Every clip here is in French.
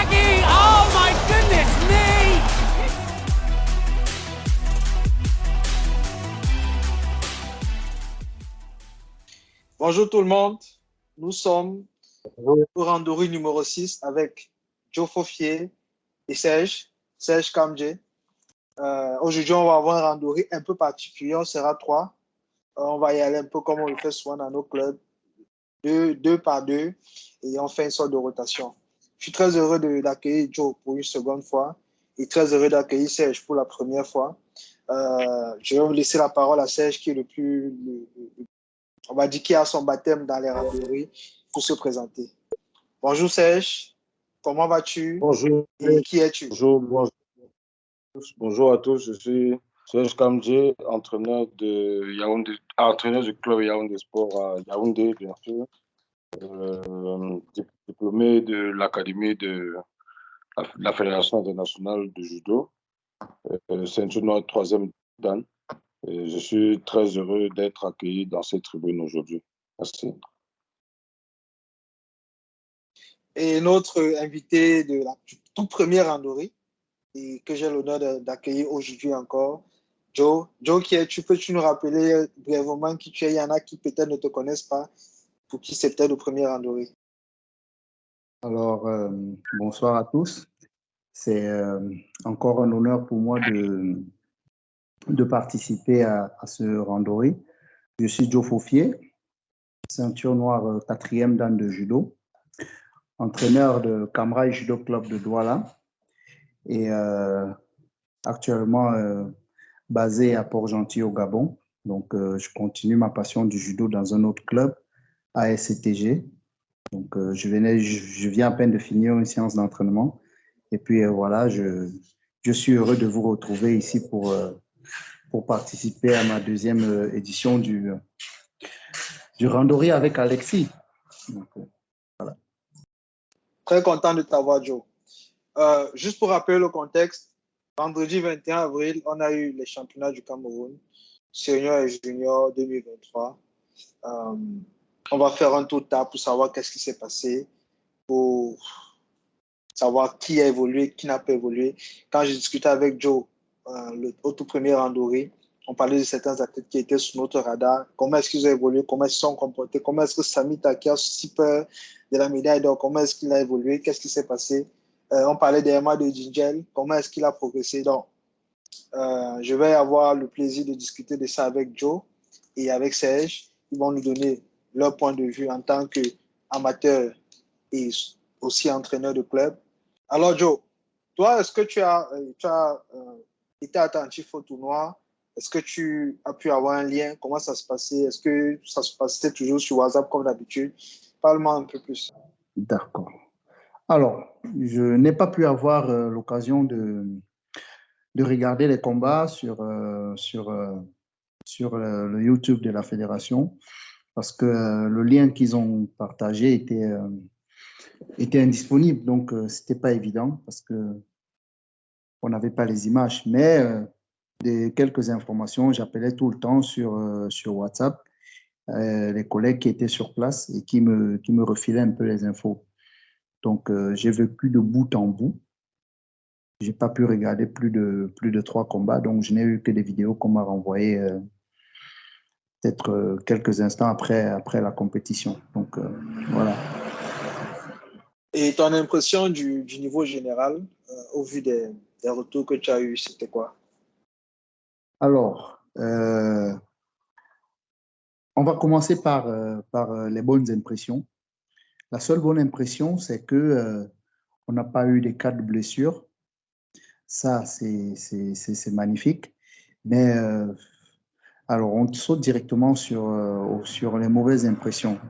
Maggie! Oh my goodness me! Bonjour tout le monde, nous sommes au randonnée numéro 6 avec Joe Faufier et Serge Kamdje. Aujourd'hui, on va avoir un randonnée un peu particulier, on sera trois. On va y aller un peu comme on le fait souvent dans nos clubs, deux par deux, et on fait une sorte de rotation. Je suis très heureux d'accueillir Joe pour une seconde fois et très heureux d'accueillir Serge pour la première fois. Je vais vous laisser la parole à Serge qui est on va dire qui a son baptême dans les randonnées pour se présenter. Bonjour Serge, comment vas-tu Bonjour, et qui es-tu? bonjour à tous. Je suis Serge Kamdje, entraîneur entraîneur du club Yaoundé Sport à Yaoundé, bien sûr. Diplômé de l'académie de la Fédération internationale de judo, ceinture noire troisième dan. Je suis très heureux d'être accueilli dans cette tribune aujourd'hui. Merci. Et notre invité de la toute première randonnée et que j'ai l'honneur d'accueillir aujourd'hui encore, Joe. Joe, qui es-tu? Peux-tu nous rappeler brièvement qui tu es? Il y en a qui peut-être ne te connaissent pas, pour qui c'est peut-être le premier randonnée. Alors, bonsoir à tous. C'est encore un honneur pour moi de participer à ce randonnée. Je suis Joe Faufier, ceinture noire quatrième dan de judo, entraîneur de Camrail Judo Club de Douala et actuellement basé à Port-Gentil au Gabon. Donc, je continue ma passion du judo dans un autre club, ASCTG. Donc, je viens à peine de finir une séance d'entraînement. Et puis, voilà, je suis heureux de vous retrouver ici pour participer à ma deuxième édition du randonnée avec Alexis. Donc, voilà. Très content de t'avoir, Joe. Juste pour rappeler le contexte, vendredi 21 avril, on a eu les championnats du Cameroun, senior et junior 2023. On va faire un tour de table pour savoir qu'est-ce qui s'est passé, pour savoir qui a évolué, qui n'a pas évolué. Quand j'ai discuté avec Joe, au tout premier randonnée, on parlait de certains athlètes qui étaient sous notre radar. Comment est-ce qu'ils ont évolué, comment ils se sont comportés, comment est-ce que Sami Taki a si peur de la médaille d'or, comment est-ce qu'il a évolué, qu'est-ce qui s'est passé. On parlait d'Emma de Djingel, comment est-ce qu'il a progressé. Donc, je vais avoir le plaisir de discuter de ça avec Joe et avec Serge. Ils vont nous donner leur point de vue en tant qu'amateur et aussi entraîneur de club. Alors Joe, toi, est-ce que tu as été attentif au tournoi? Est-ce que tu as pu avoir un lien? Comment ça se passait? Est-ce que ça se passait toujours sur WhatsApp comme d'habitude? Parle-moi un peu plus. D'accord. Alors, je n'ai pas pu avoir l'occasion de regarder les combats sur le YouTube de la fédération parce que le lien qu'ils ont partagé était indisponible. Donc, ce n'était pas évident parce qu'on n'avait pas les images. Mais des quelques informations, j'appelais tout le temps sur WhatsApp les collègues qui étaient sur place et qui me refilaient un peu les infos. Donc, j'ai vécu de bout en bout. Je n'ai pas pu regarder plus de 3 combats, donc je n'ai eu que des vidéos qu'on m'a renvoyées peut-être quelques instants après la compétition. Donc, voilà. Et ton impression du niveau général, au vu des retours que tu as eus, c'était quoi? Alors, on va commencer par les bonnes impressions. La seule bonne impression, c'est que on n'a pas eu de cas de blessure. Ça, c'est magnifique. Mais alors, on saute directement sur les mauvaises impressions.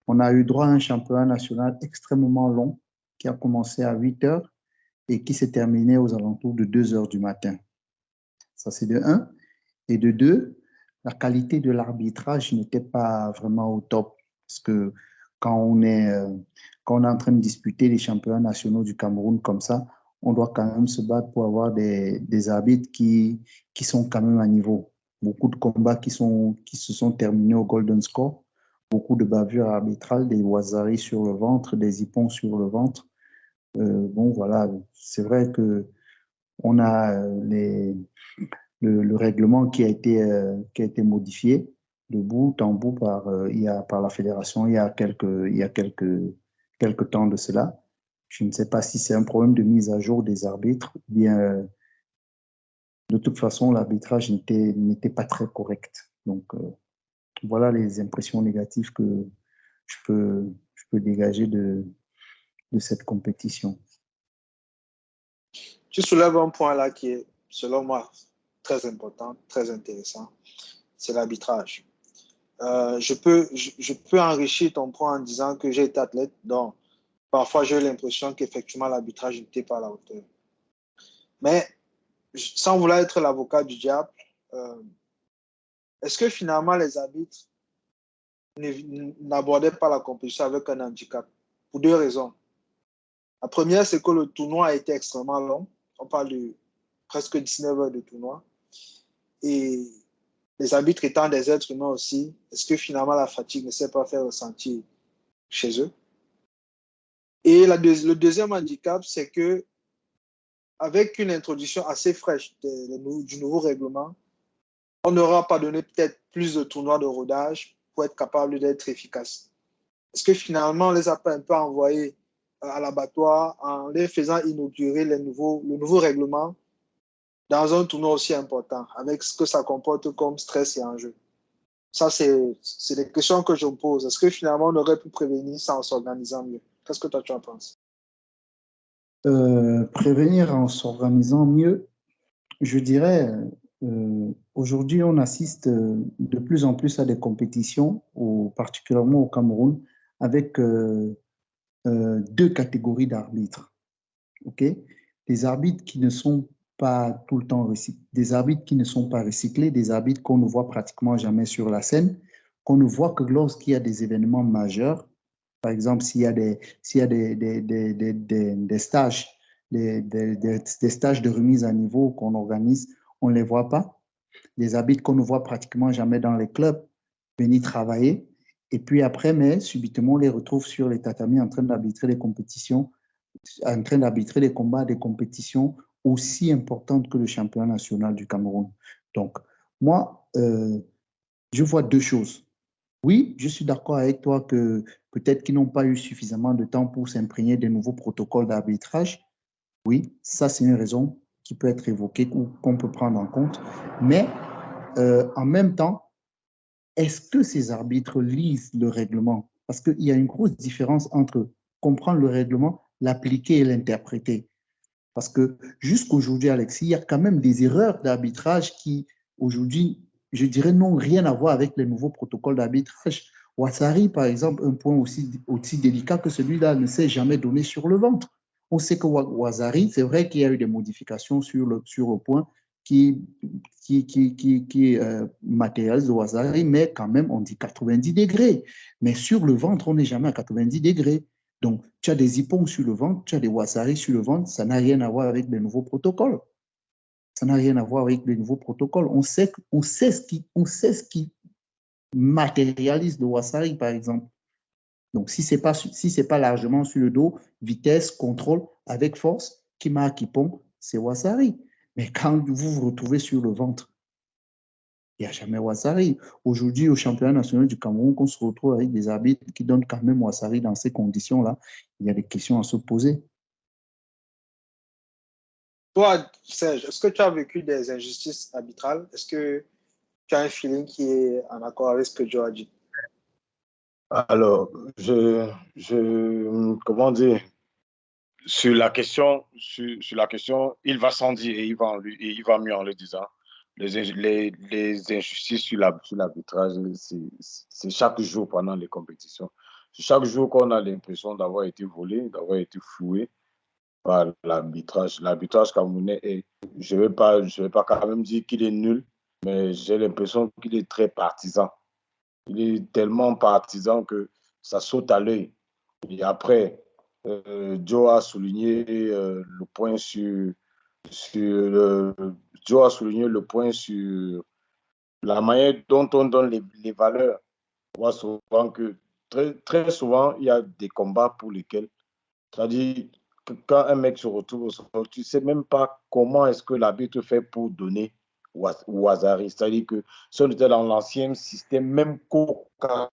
On a eu droit à un championnat national extrêmement long qui a commencé à 8 heures et qui s'est terminé aux alentours de 2 heures du matin. Ça, c'est de 1. Et de 2, la qualité de l'arbitrage n'était pas vraiment au top. Parce que quand on est en train de disputer les championnats nationaux du Cameroun comme ça, on doit quand même se battre pour avoir des arbitres qui sont quand même à niveau. Beaucoup de combats qui se sont terminés au Golden Score, beaucoup de bavures arbitrales, des wazaris sur le ventre, des hippons sur le ventre. Bon, voilà, c'est vrai que on a le règlement qui a été modifié de bout en bout par la fédération quelques temps de cela. Je ne sais pas si c'est un problème de mise à jour des arbitres ou bien de toute façon l'arbitrage n'était pas très correct. Donc voilà les impressions négatives que je peux dégager de cette compétition. Tu soulèves un point là qui est, selon moi, très important, très intéressant. C'est l'arbitrage. Je peux enrichir ton point en disant que j'ai été athlète, donc parfois j'ai eu l'impression qu'effectivement l'arbitrage n'était pas à la hauteur. Mais sans vouloir être l'avocat du diable, est-ce que finalement les arbitres n'abordaient pas la compétition avec un handicap? Pour deux raisons. La première, c'est que le tournoi a été extrêmement long. On parle de presque 19 heures de tournoi. Et les arbitres étant des êtres humains aussi, est-ce que finalement la fatigue ne s'est pas fait ressentir chez eux? Et le deuxième handicap, c'est que avec une introduction assez fraîche du nouveau règlement, on n'aura pas donné peut-être plus de tournois de rodage pour être capable d'être efficace. Est-ce que finalement on les a pas un peu envoyés à l'abattoir en les faisant inaugurer le nouveau règlement dans un tournoi aussi important, avec ce que ça comporte comme stress et enjeu? Ça, c'est des questions que je me pose. Est-ce que finalement, on aurait pu prévenir ça en s'organisant mieux? Qu'est-ce que toi, tu en penses? Prévenir en s'organisant mieux, je dirais, aujourd'hui, on assiste de plus en plus à des compétitions, particulièrement au Cameroun, avec deux catégories d'arbitres. Ok, des arbitres qui ne sont pas tout le temps recyclés, des arbitres qui ne sont pas recyclés, des arbitres qu'on ne voit pratiquement jamais sur la scène, qu'on ne voit que lorsqu'il y a des événements majeurs. Par exemple, s'il y a des stages, des stages de remise à niveau qu'on organise, on ne les voit pas. Des arbitres qu'on ne voit pratiquement jamais dans les clubs venir travailler. Et puis après, mais subitement, on les retrouve sur les tatamis en train d'arbitrer les compétitions, en train d'arbitrer des combats, des compétitions aussi importantes que le championnat national du Cameroun. Donc, moi, je vois deux choses. Oui, je suis d'accord avec toi que peut-être qu'ils n'ont pas eu suffisamment de temps pour s'imprégner des nouveaux protocoles d'arbitrage. Oui, ça, c'est une raison qui peut être évoquée ou qu'on peut prendre en compte. Mais en même temps, est-ce que ces arbitres lisent le règlement? Parce qu'il y a une grosse différence entre comprendre le règlement, l'appliquer et l'interpréter. Parce que jusqu'aujourd'hui, Alexis, il y a quand même des erreurs d'arbitrage qui, aujourd'hui, je dirais, n'ont rien à voir avec les nouveaux protocoles d'arbitrage. Ouassari, par exemple, un point aussi délicat que celui-là, ne s'est jamais donné sur le ventre. On sait que Ouassari, c'est vrai qu'il y a eu des modifications sur le point qui matérialise Ouassari, mais quand même, on dit 90 degrés. Mais sur le ventre, on n'est jamais à 90 degrés. Donc, tu as des hippons sur le ventre, tu as des wassaris sur le ventre, ça n'a rien à voir avec les nouveaux protocoles. Ça n'a rien à voir avec les nouveaux protocoles. On sait ce qui matérialise le wassari, par exemple. Donc, si ce n'est pas largement sur le dos, vitesse, contrôle, avec force, qui marque hippon, c'est wassari. Mais quand vous vous retrouvez sur le ventre, il n'y a jamais wassari. Aujourd'hui, au championnat national du Cameroun, qu'on se retrouve avec des arbitres qui donnent quand même wassari dans ces conditions-là, il y a des questions à se poser. Toi, Serge, est-ce que tu as vécu des injustices arbitrales? Est-ce que tu as un feeling qui est en accord avec ce que Joe a dit? Alors, comment dire, sur la question, il va sans dire et il va mieux en le disant. Les injustices sur l'arbitrage, c'est chaque jour pendant les compétitions. C'est chaque jour qu'on a l'impression d'avoir été volé, d'avoir été floué par l'arbitrage. L'arbitrage camerounais je vais pas quand même dire qu'il est nul, mais j'ai l'impression qu'il est très partisan. Il est tellement partisan que ça saute à l'œil. Et après, Joe a souligné le point Joe a souligné le point sur la manière dont on donne les valeurs. On voit souvent que très souvent, il y a des combats pour lesquels, c'est-à-dire, quand un mec se retrouve au sol, tu ne sais même pas comment est-ce que l'arbitre fait pour donner au hasard. C'est-à-dire que si on était dans l'ancien système, même Coca,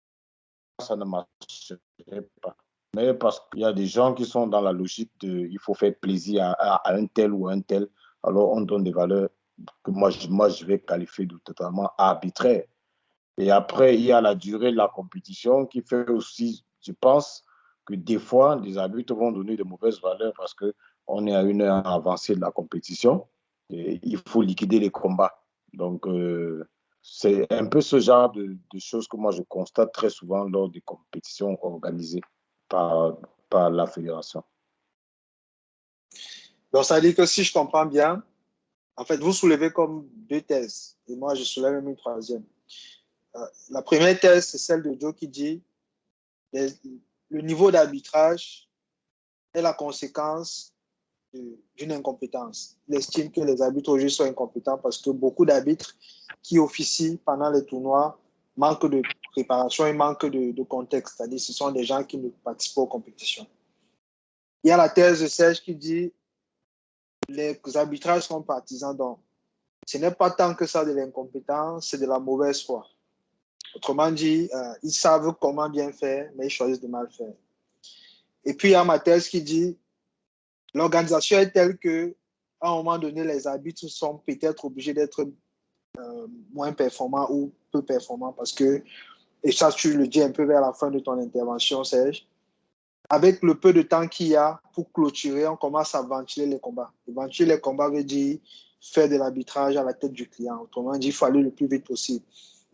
ça ne marcherait pas. Mais parce qu'il y a des gens qui sont dans la logique de il faut faire plaisir à un tel ou à un tel, alors on donne des valeurs que moi je vais qualifier de totalement arbitraires. Et après, il y a la durée de la compétition qui fait aussi, je pense, que des fois, les arbitres vont donner de mauvaises valeurs parce qu'on est à une heure avancée de la compétition et il faut liquider les combats. Donc, c'est un peu ce genre de choses que moi je constate très souvent lors des compétitions organisées par, par la fédération. Donc, ça veut dire que si je comprends bien, en fait, vous soulevez comme deux thèses et moi, je soulève même une troisième. La première thèse, c'est celle de Joe qui dit le niveau d'arbitrage est la conséquence d'une incompétence. Il estime que les arbitres aujourd'hui sont incompétents parce que beaucoup d'arbitres qui officient pendant les tournois manquent de préparation et manquent de contexte. C'est-à-dire que ce sont des gens qui ne participent pas aux compétitions. Il y a la thèse de Serge qui dit les arbitrages sont partisans. Donc, ce n'est pas tant que ça de l'incompétence, c'est de la mauvaise foi. Autrement dit, ils savent comment bien faire, mais ils choisissent de mal faire. Et puis, il y a ma thèse qui dit l'organisation est telle que, à un moment donné, les arbitres sont peut-être obligés d'être moins performants ou peu performants parce que, et ça, tu le dis un peu vers la fin de ton intervention, Serge, avec le peu de temps qu'il y a pour clôturer, on commence à ventiler les combats. Et ventiler les combats veut dire faire de l'arbitrage à la tête du client. Autrement dit, il faut aller le plus vite possible.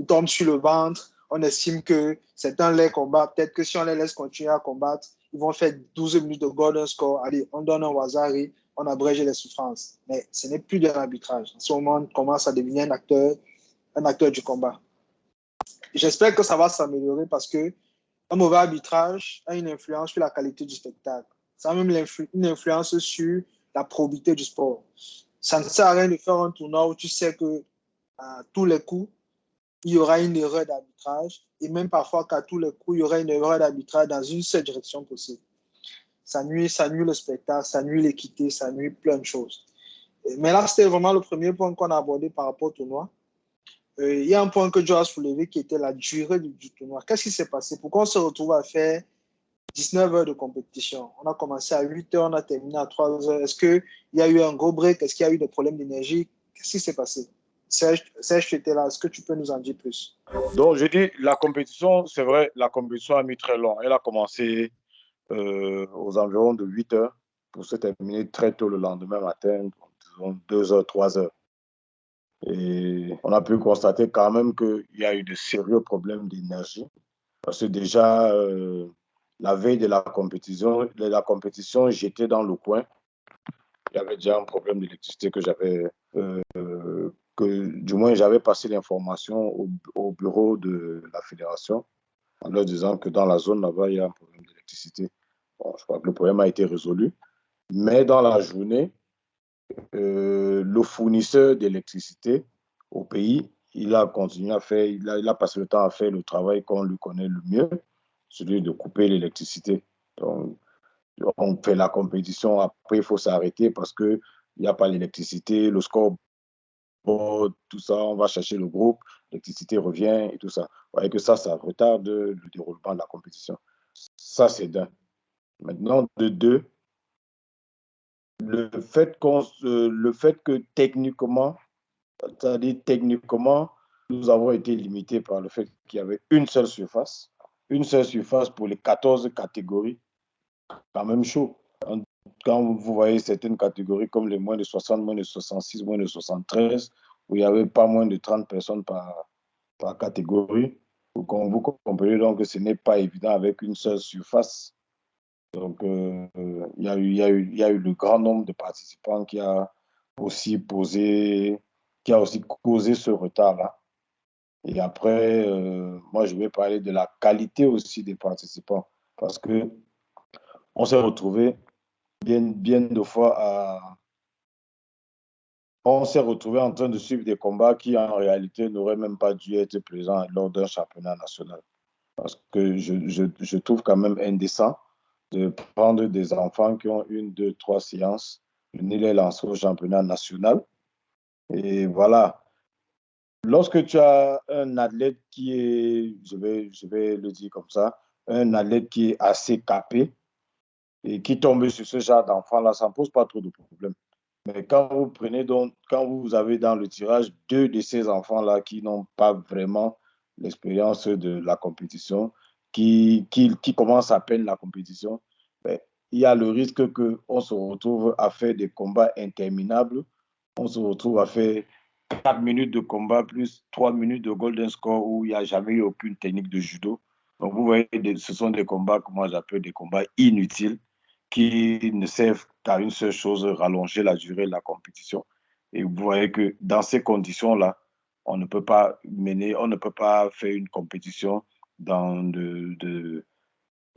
Ils tombent sur le ventre, on estime que c'est un laid combat. Peut-être que si on les laisse continuer à combattre, ils vont faire 12 minutes de golden score. Allez, on donne un Wazari, on abrège les souffrances. Mais ce n'est plus de l'arbitrage. En ce moment, on commence à devenir un acteur du combat. J'espère que ça va s'améliorer parce que un mauvais arbitrage a une influence sur la qualité du spectacle. Ça a même une influence sur la probité du sport. Ça ne sert à rien de faire un tournoi où tu sais que à tous les coups, il y aura une erreur d'arbitrage et même parfois qu'à tous les coups, il y aura une erreur d'arbitrage dans une seule direction possible. Ça nuit le spectacle, ça nuit l'équité, ça nuit plein de choses. Mais là, c'était vraiment le premier point qu'on a abordé par rapport au tournoi. Il y a un point que Joe a soulevé qui était la durée du tournoi. Qu'est-ce qui s'est passé? Pourquoi on se retrouve à faire 19 heures de compétition? On a commencé à 8 heures, on a terminé à 3 heures. Est-ce qu'il y a eu un gros break? Est-ce qu'il y a eu des problèmes d'énergie? Qu'est-ce qui s'est passé? Serge, tu étais là. Est-ce que tu peux nous en dire plus? Donc, je dis, la compétition, c'est vrai, la compétition a mis très long. Elle a commencé aux environs de 8 heures pour se terminer très tôt le lendemain matin, disons 2 heures, 3 heures. Et on a pu constater quand même qu'il y a eu de sérieux problèmes d'énergie. Parce que déjà, la veille de la compétition, j'étais dans le coin. Il y avait déjà un problème d'électricité que j'avais, du moins j'avais passé l'information au bureau de la fédération en leur disant que dans la zone là-bas, il y a un problème d'électricité. Bon, je crois que le problème a été résolu. Mais dans la journée, le fournisseur d'électricité au pays, il a continué à faire, il a passé le temps à faire le travail qu'on lui connaît le mieux, celui de couper l'électricité. Donc, on fait la compétition, après il faut s'arrêter parce qu'il n'y a pas l'électricité, le score, tout ça, on va chercher le groupe, l'électricité revient et tout ça. Vous voyez que ça retarde le déroulement de la compétition. Ça, c'est d'un. Maintenant, de deux, le fait que techniquement, c'est-à-dire techniquement, nous avons été limités par le fait qu'il y avait une seule surface pour les 14 catégories, quand même chaud. Quand vous voyez certaines catégories comme les moins de 60, moins de 66, moins de 73, où il n'y avait pas moins de 30 personnes par catégorie, vous comprenez donc que ce n'est pas évident avec une seule surface. Donc, il y a eu le grand nombre de participants qui a aussi causé ce retard-là. Et après, moi, je vais parler de la qualité aussi des participants. Parce que on s'est retrouvé bien de fois on s'est retrouvé en train de suivre des combats qui, en réalité, n'auraient même pas dû être présents lors d'un championnat national. Parce que je trouve quand même indécent de prendre des enfants qui ont 1, 2, 3 séances, venir les lancer au championnat national. Et voilà. Lorsque tu as un athlète qui est, je vais le dire comme ça, un athlète qui est assez capé et qui tombe sur ce genre d'enfant-là, ça ne pose pas trop de problèmes. Mais quand vous prenez donc, quand vous avez dans le tirage 2 de ces enfants-là qui n'ont pas vraiment l'expérience de la compétition, qui commencent à peine la compétition, ben, il y a le risque qu'on se retrouve à faire des combats interminables. On se retrouve à faire 4 minutes de combat plus 3 minutes de golden score où il n'y a jamais eu aucune technique de judo. Donc, vous voyez, ce sont des combats que moi j'appelle des combats inutiles qui ne servent qu'à une seule chose, rallonger la durée de la compétition. Et vous voyez que dans ces conditions-là, on ne peut pas on ne peut pas faire une compétition du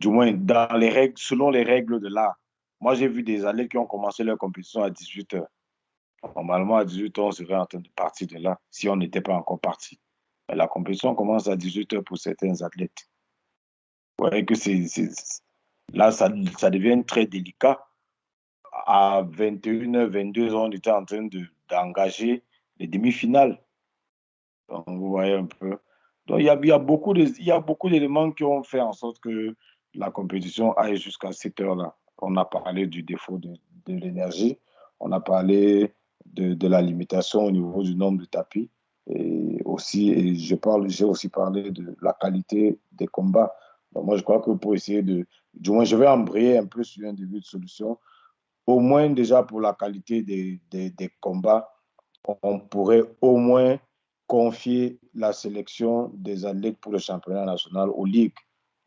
moins dans les règles, selon les règles de l'art. Moi, j'ai vu des athlètes qui ont commencé leur compétition à 18 heures. Normalement, à 18 heures, on serait en train de partir de là, si on n'était pas encore parti. Mais la compétition commence à 18 heures pour certains athlètes. Vous voyez que là, ça devient très délicat. À 21h, 22h, on était en train d'engager les demi-finales. Donc, vous voyez un peu. Donc, il y a beaucoup d'éléments qui ont fait en sorte que la compétition aille jusqu'à cette heure-là. On a parlé du défaut de l'énergie, on a parlé de la limitation au niveau du nombre de tapis. J'ai aussi parlé de la qualité des combats. Donc, moi, je crois que pour essayer du moins, je vais embrayer un peu sur un début de solution. Au moins, déjà pour la qualité des combats, on pourrait au moins confier la sélection des athlètes pour le championnat national aux ligues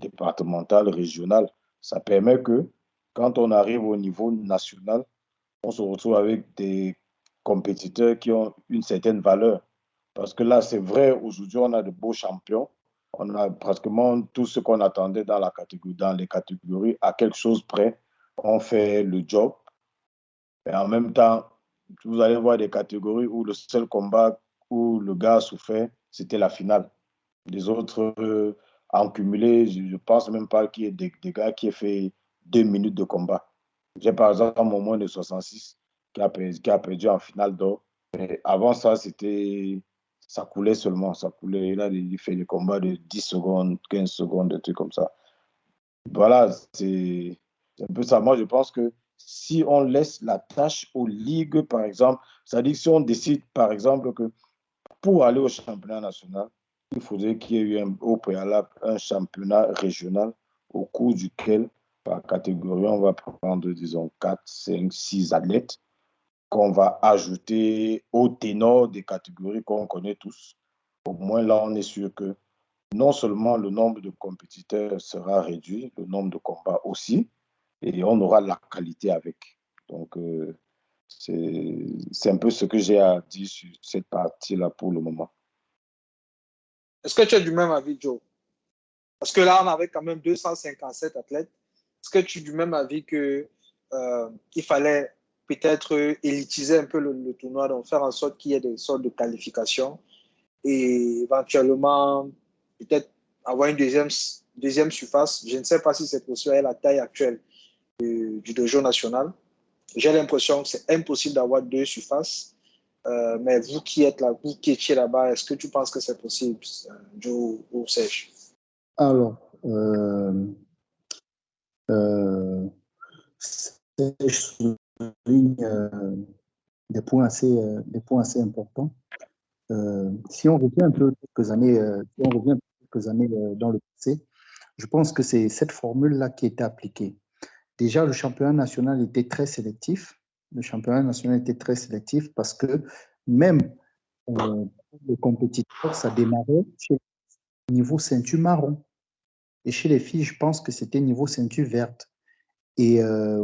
départementales, régionales. Ça permet que quand on arrive au niveau national, on se retrouve avec des compétiteurs qui ont une certaine valeur. Parce que là, c'est vrai, aujourd'hui, on a de beaux champions. On a pratiquement tout ce qu'on attendait dans les catégories à quelque chose près. On fait le job. Et en même temps, vous allez voir des catégories où le seul combat où le gars a souffert, c'était la finale. Les autres, en cumulé, je ne pense même pas qu'il y ait des gars qui aient fait 2 minutes de combat. J'ai par exemple mon moins de 66 qui a perdu en finale d'or. Avant ça, ça coulait seulement. Ça coulait. Là, il fait des combats de 10 secondes, 15 secondes, des trucs comme ça. Voilà, c'est un peu ça. Moi, je pense que si on laisse la tâche aux ligues, par exemple, c'est-à-dire si on décide, par exemple, que pour aller au championnat national, il faudrait qu'il y ait eu au préalable un championnat régional au cours duquel, par catégorie, on va prendre, disons, 4, 5, 6 athlètes qu'on va ajouter au ténor des catégories qu'on connaît tous. Au moins, là, on est sûr que non seulement le nombre de compétiteurs sera réduit, le nombre de combats aussi, et on aura la qualité avec. Donc, c'est un peu ce que j'ai à dire sur cette partie-là pour le moment. Est-ce que tu es du même avis, Joe? Parce que là, on avait quand même 257 athlètes. Est-ce que tu es du même avis qu'il fallait peut-être élitiser un peu le tournoi, donc faire en sorte qu'il y ait des sortes de qualifications et éventuellement peut-être avoir une deuxième surface? Je ne sais pas si c'est possible à la taille actuelle du dojo national. J'ai l'impression que c'est impossible d'avoir 2 surfaces. Mais vous qui êtes là, vous qui étiez là-bas, est-ce que tu penses que c'est possible, Joe ou Serge? Alors, je souligne des points assez importants. Si on revient un peu quelques années, dans le passé, je pense que c'est cette formule-là qui était appliquée. Déjà, le championnat national était très sélectif. Le championnat national était très sélectif parce que même les compétiteurs, ça démarrait chez le niveau ceinture marron. Et chez les filles, je pense que c'était niveau ceinture verte. Et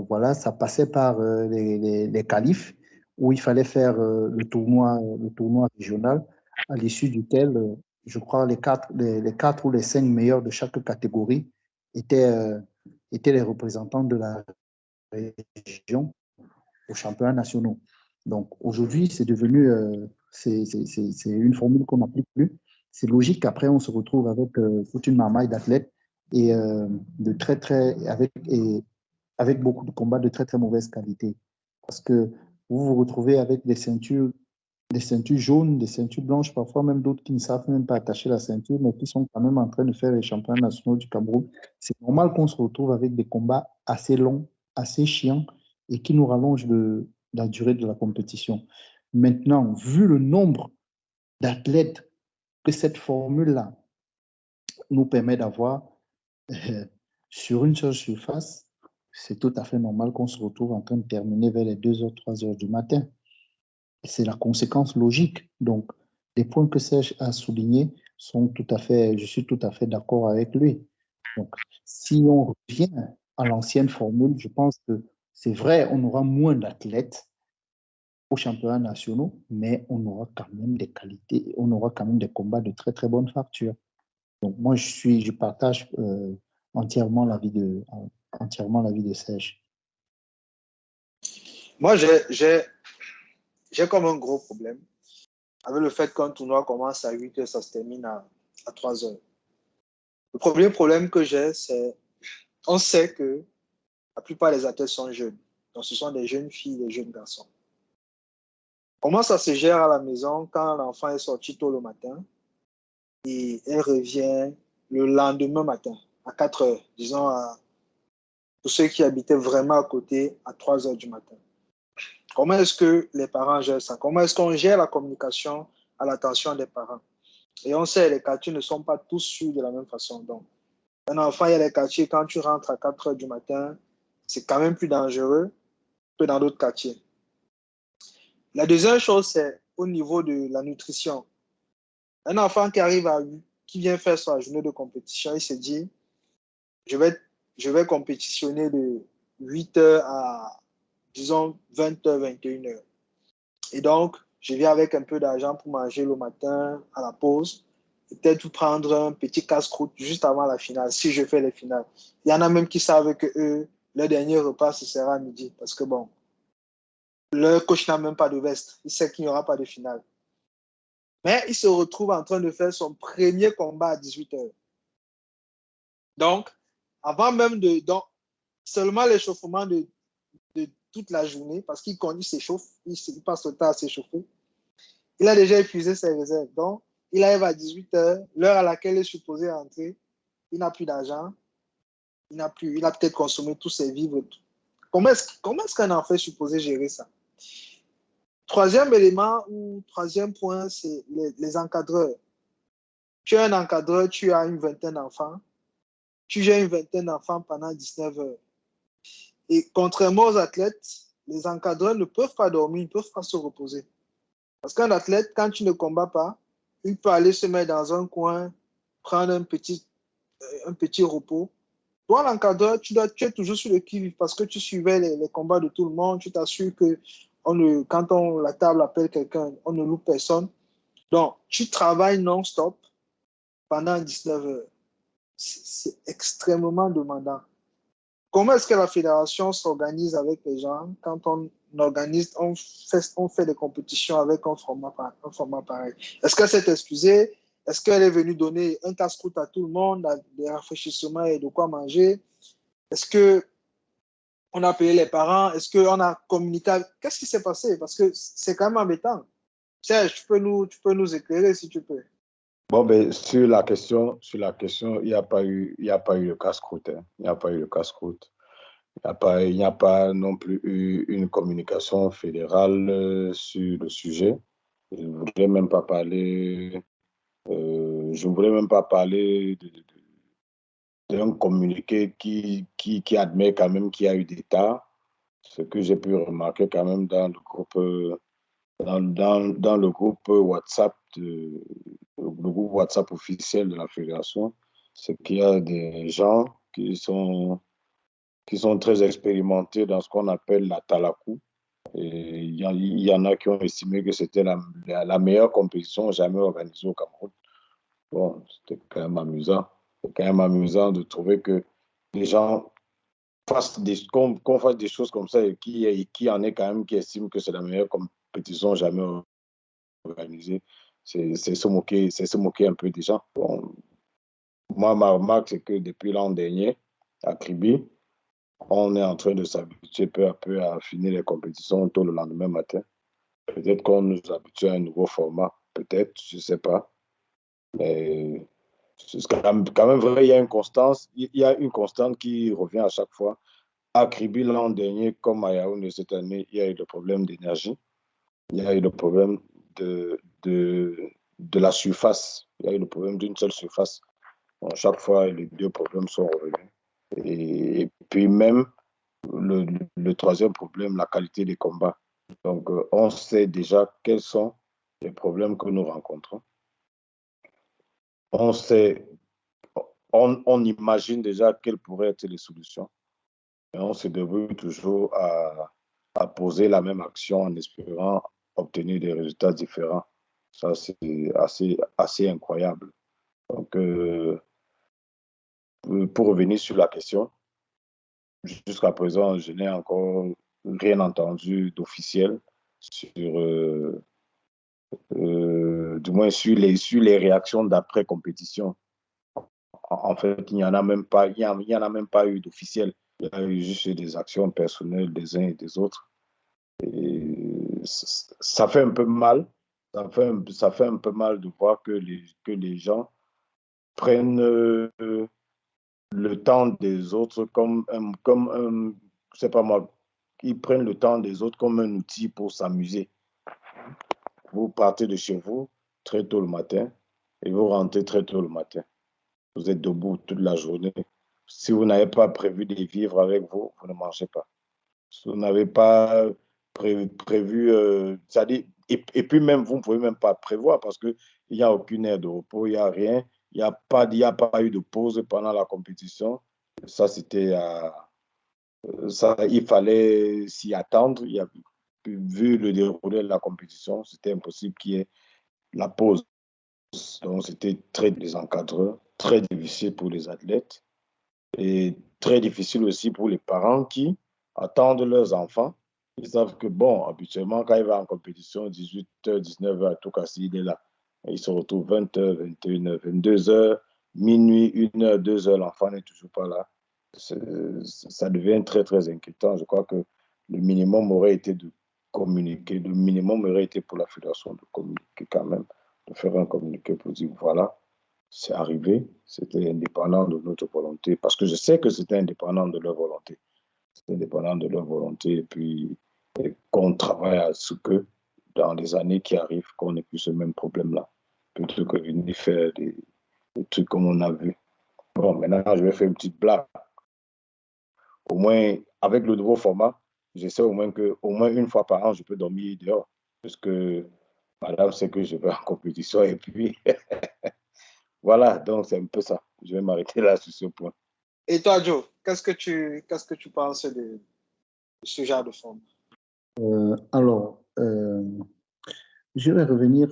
voilà, ça passait par les qualifs où il fallait faire le tournoi régional à l'issue duquel, je crois, les 4 ou les 5 meilleurs de chaque catégorie étaient les représentants de la région aux championnats nationaux. Donc aujourd'hui, c'est devenu, c'est une formule qu'on n'applique plus. C'est logique qu'après, on se retrouve avec toute une marmaille d'athlètes et avec beaucoup de combats de très, très mauvaise qualité. Parce que vous vous retrouvez avec des ceintures jaunes, des ceintures blanches, parfois même d'autres qui ne savent même pas attacher la ceinture, mais qui sont quand même en train de faire les championnats nationaux du Cameroun. C'est normal qu'on se retrouve avec des combats assez longs, assez chiants, et qui nous rallongent la durée de la compétition. Maintenant, vu le nombre d'athlètes que cette formule-là nous permet d'avoir sur une seule surface, c'est tout à fait normal qu'on se retrouve en train de terminer vers les 2h, 3h du matin. C'est la conséquence logique. Donc, les points que Serge a soulignés sont tout à fait, je suis tout à fait d'accord avec lui. Donc, si on revient à l'ancienne formule, je pense que c'est vrai, on aura moins d'athlètes aux championnats nationaux, mais on aura quand même des qualités, on aura quand même des combats de très, très bonne facture. Donc, moi, je partage entièrement l'avis de Serge. Moi, j'ai comme un gros problème avec le fait qu'un tournoi commence à 8h, ça se termine à 3h. Le premier problème que j'ai, c'est on sait que la plupart des athlètes sont jeunes. Donc, ce sont des jeunes filles, des jeunes garçons. Comment ça se gère à la maison quand l'enfant est sorti tôt le matin et elle revient le lendemain matin à 4h, disons pour ceux qui habitaient vraiment à côté à 3h du matin. Comment est-ce que les parents gèrent ça? Comment est-ce qu'on gère la communication à l'attention des parents? Et on sait, les quartiers ne sont pas tous sûrs de la même façon. Donc, un enfant, il y a les quartiers, quand tu rentres à 4h du matin, c'est quand même plus dangereux que dans d'autres quartiers. La deuxième chose, c'est au niveau de la nutrition. Un enfant qui vient faire sa journée de compétition, il se dit, je vais compétitionner de 8h à, disons, 20h, 21h. Et donc, je viens avec un peu d'argent pour manger le matin à la pause. Peut-être prendre un petit casse-croûte juste avant la finale, si je fais les finales. Il y en a même qui savent que eux, leur dernier repas, ce sera à midi. Parce que bon, leur coach n'a même pas de veste. Il sait qu'il n'y aura pas de finale. Mais il se retrouve en train de faire son premier combat à 18h. Donc, avant même donc, seulement l'échauffement de toute la journée, parce qu'il s'échauffe, il passe le temps à s'échauffer. Il a déjà épuisé ses réserves. Donc, il arrive à 18h, l'heure à laquelle il est supposé entrer. Il n'a plus d'argent. Il a peut-être consommé tous ses vivres. Comment est-ce qu'un enfant est supposé gérer ça? Troisième élément ou troisième point, c'est les encadreurs. Tu es un encadreur, tu as une vingtaine d'enfants. Tu gères une vingtaine d'enfants pendant 19 heures. Et contrairement aux athlètes, les encadreurs ne peuvent pas dormir, ils ne peuvent pas se reposer. Parce qu'un athlète, quand tu ne combats pas, il peut aller se mettre dans un coin, prendre un petit repos. Toi, l'encadreur, tu es toujours sur le qui-vive parce que tu suivais les combats de tout le monde. Tu t'assures que quand la table appelle quelqu'un, on ne loupe personne. Donc, tu travailles non-stop pendant 19 heures. C'est extrêmement demandant. Comment est-ce que la fédération s'organise avec les gens quand on fait des compétitions avec un format pareil? Est-ce qu'elle s'est excusée? Est-ce qu'elle est venue donner un casse-croûte à tout le monde, des rafraîchissements et de quoi manger? Est-ce qu'on a payé les parents? Est-ce qu'on a communiqué? Qu'est-ce qui s'est passé? Parce que c'est quand même embêtant. Serge, tu peux nous éclairer si tu peux. Bon, ben, sur la question, il n'y a pas eu le casse-croûte. Hein. Il n'y a pas eu le casse-croûte. Il n'y a pas non plus eu une communication fédérale sur le sujet. Je ne voudrais même pas parler, d'un communiqué qui admet quand même qu'il y a eu des tas. Ce que j'ai pu remarquer quand même dans le groupe, dans le groupe WhatsApp, le groupe WhatsApp officiel de la fédération, c'est qu'il y a des gens qui sont très expérimentés dans ce qu'on appelle la talakou. Et il y en a qui ont estimé que c'était la meilleure compétition jamais organisée au Cameroun. Bon, c'était quand même amusant. C'est quand même amusant de trouver que les gens qu'on fasse des choses comme ça et qui en est quand même qui estiment que c'est la meilleure compétition jamais organisée. C'est se moquer un peu des gens. Bon, moi, ma remarque, c'est que depuis l'an dernier, à Kribi, on est en train de s'habituer peu à peu à finir les compétitions tôt le lendemain matin. Peut-être qu'on nous habitue à un nouveau format, peut-être, je ne sais pas. Mais c'est quand même vrai, il y a une constance, il y a une constante qui revient à chaque fois. À Kribi l'an dernier, comme à Yaoundé cette année, il y a eu le problème d'énergie, il y a eu le problème de la surface, il y a eu le problème d'une seule surface. Donc, chaque fois, les deux problèmes sont revenus. Et puis même, le, le troisième problème, la qualité des combats. Donc, on sait déjà quels sont les problèmes que nous rencontrons. On sait, on imagine déjà quelles pourraient être les solutions. Et on se débrouille toujours à poser la même action en espérant obtenir des résultats différents. Ça, c'est assez incroyable. Donc, pour revenir sur la question, jusqu'à présent, je n'ai encore rien entendu d'officiel sur, du moins sur les réactions d'après-compétition. En fait, il n'y en a même pas, il y en a même pas eu d'officiel. Il y a eu juste des actions personnelles des uns et des autres. Et ça fait un peu mal. Ça fait un peu mal de voir que les gens prennent le temps des autres je sais pas moi, ils prennent le temps des autres comme un outil pour s'amuser. Vous partez de chez vous très tôt le matin et vous rentrez très tôt le matin. Vous êtes debout toute la journée. Si vous n'avez pas prévu de vivre avec vous, vous ne mangez pas. Si vous n'avez pas prévu, c'est-à-dire, et puis même, vous ne pouvez même pas prévoir parce qu'il n'y a aucune aire de repos, il n'y a rien, il n'y a pas eu de pause pendant la compétition. Ça, c'était, ça, il fallait s'y attendre. Vu le déroulé de la compétition, c'était impossible qu'il y ait la pause. Donc, c'était très désencadré, très difficile pour les athlètes et très difficile aussi pour les parents qui attendent leurs enfants. Ils savent que, bon, habituellement, quand il va en compétition, 18h, 19h, tout cas, il est là. Et il se retrouve 20h, 21h, 22h, minuit, 1h, 2h, l'enfant n'est toujours pas là. Ça devient très, très inquiétant. Je crois que le minimum aurait été de communiquer. Le minimum aurait été pour la fédération de communiquer quand même, de faire un communiqué pour dire, voilà, c'est arrivé, c'était indépendant de notre volonté, parce que je sais que c'était indépendant de leur volonté. C'était indépendant de leur volonté, et puis qu'on travaille à ce que, dans les années qui arrivent, qu'on n'ait plus ce même problème-là, plutôt que de venir faire des trucs comme on a vu. Bon, maintenant, je vais faire une petite blague. Au moins, avec le nouveau format, je sais au moins que, au moins une fois par an, je peux dormir dehors, parce que madame sait que je vais en compétition, et puis voilà, donc c'est un peu ça. Je vais m'arrêter là sur ce point. Et toi, Joe, qu'est-ce que tu penses de ce genre de forme? Alors, je vais revenir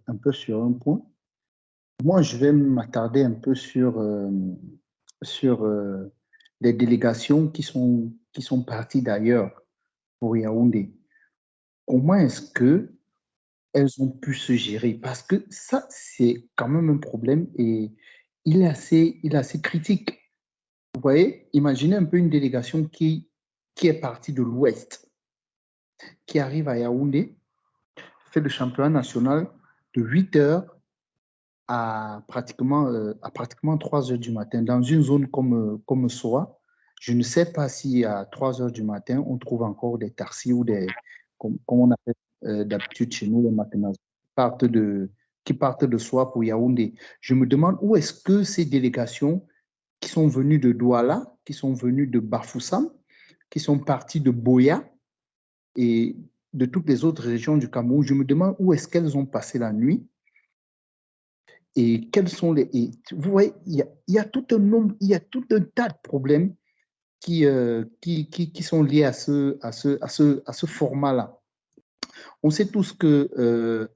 un peu sur un point. Moi, je vais m'attarder un peu sur les délégations qui sont parties d'ailleurs pour Yaoundé. Comment est-ce que elles ont pu se gérer? Parce que ça, c'est quand même un problème et il est assez critique. Vous voyez, imaginez un peu une délégation qui est partie de l'Ouest, qui arrive à Yaoundé, fait le championnat national de 8 heures à pratiquement 3 heures du matin, dans une zone comme Soa. Je ne sais pas si à 3 heures du matin, on trouve encore des taxis ou comme on appelle d'habitude chez nous, les matins, qui partent de Soa pour Yaoundé. Je me demande où est-ce que ces délégations qui sont venues de Douala, qui sont venues de Bafoussam, qui sont parties de Boya et de toutes les autres régions du Cameroun, je me demande où est-ce qu'elles ont passé la nuit. Et quels sont vous voyez, il y a tout un nombre, il y a tout un tas de problèmes qui sont liés à ce format-là. On sait tous que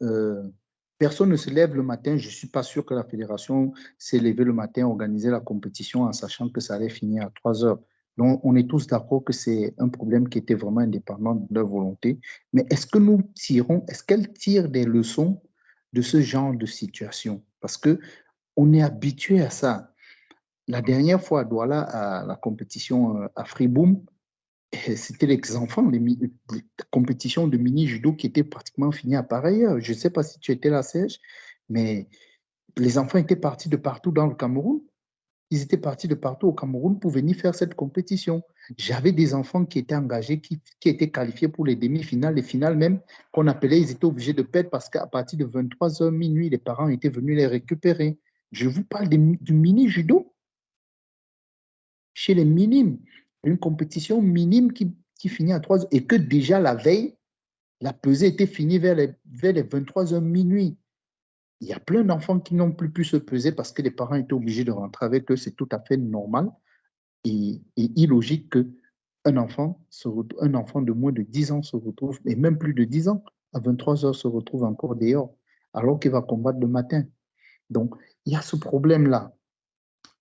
personne ne se lève le matin. Je ne suis pas sûr que la fédération s'est levée le matin, organisé la compétition en sachant que ça allait finir à 3 heures. Donc, on est tous d'accord que c'est un problème qui était vraiment indépendant de leur volonté. Mais est-ce qu'elles tirent des leçons de ce genre de situation? Parce qu'on est habitué à ça. la dernière fois à Douala, à la compétition à Fribourg, c'était les enfants, les compétitions de mini-judo qui étaient pratiquement finies à pareille heure. Je ne sais pas si tu étais là, Serge, mais les enfants étaient partis de partout dans le Cameroun. Ils étaient partis de partout au Cameroun pour venir faire cette compétition. J'avais des enfants qui étaient engagés, qui étaient qualifiés pour les demi-finales, les finales même, qu'on appelait, ils étaient obligés de perdre parce qu'à partir de 23h minuit, les parents étaient venus les récupérer. Je vous parle du mini-judo. Chez les minimes, une compétition minime qui finit à 3h et que déjà la veille, la pesée était finie vers les 23h minuit. Il y a plein d'enfants qui n'ont plus pu se peser parce que les parents étaient obligés de rentrer avec eux. C'est tout à fait normal et illogique qu'un enfant, un enfant de moins de 10 ans se retrouve, et même plus de 10 ans, à 23h se retrouve encore dehors, alors qu'il va combattre le matin. Donc, il y a ce problème-là.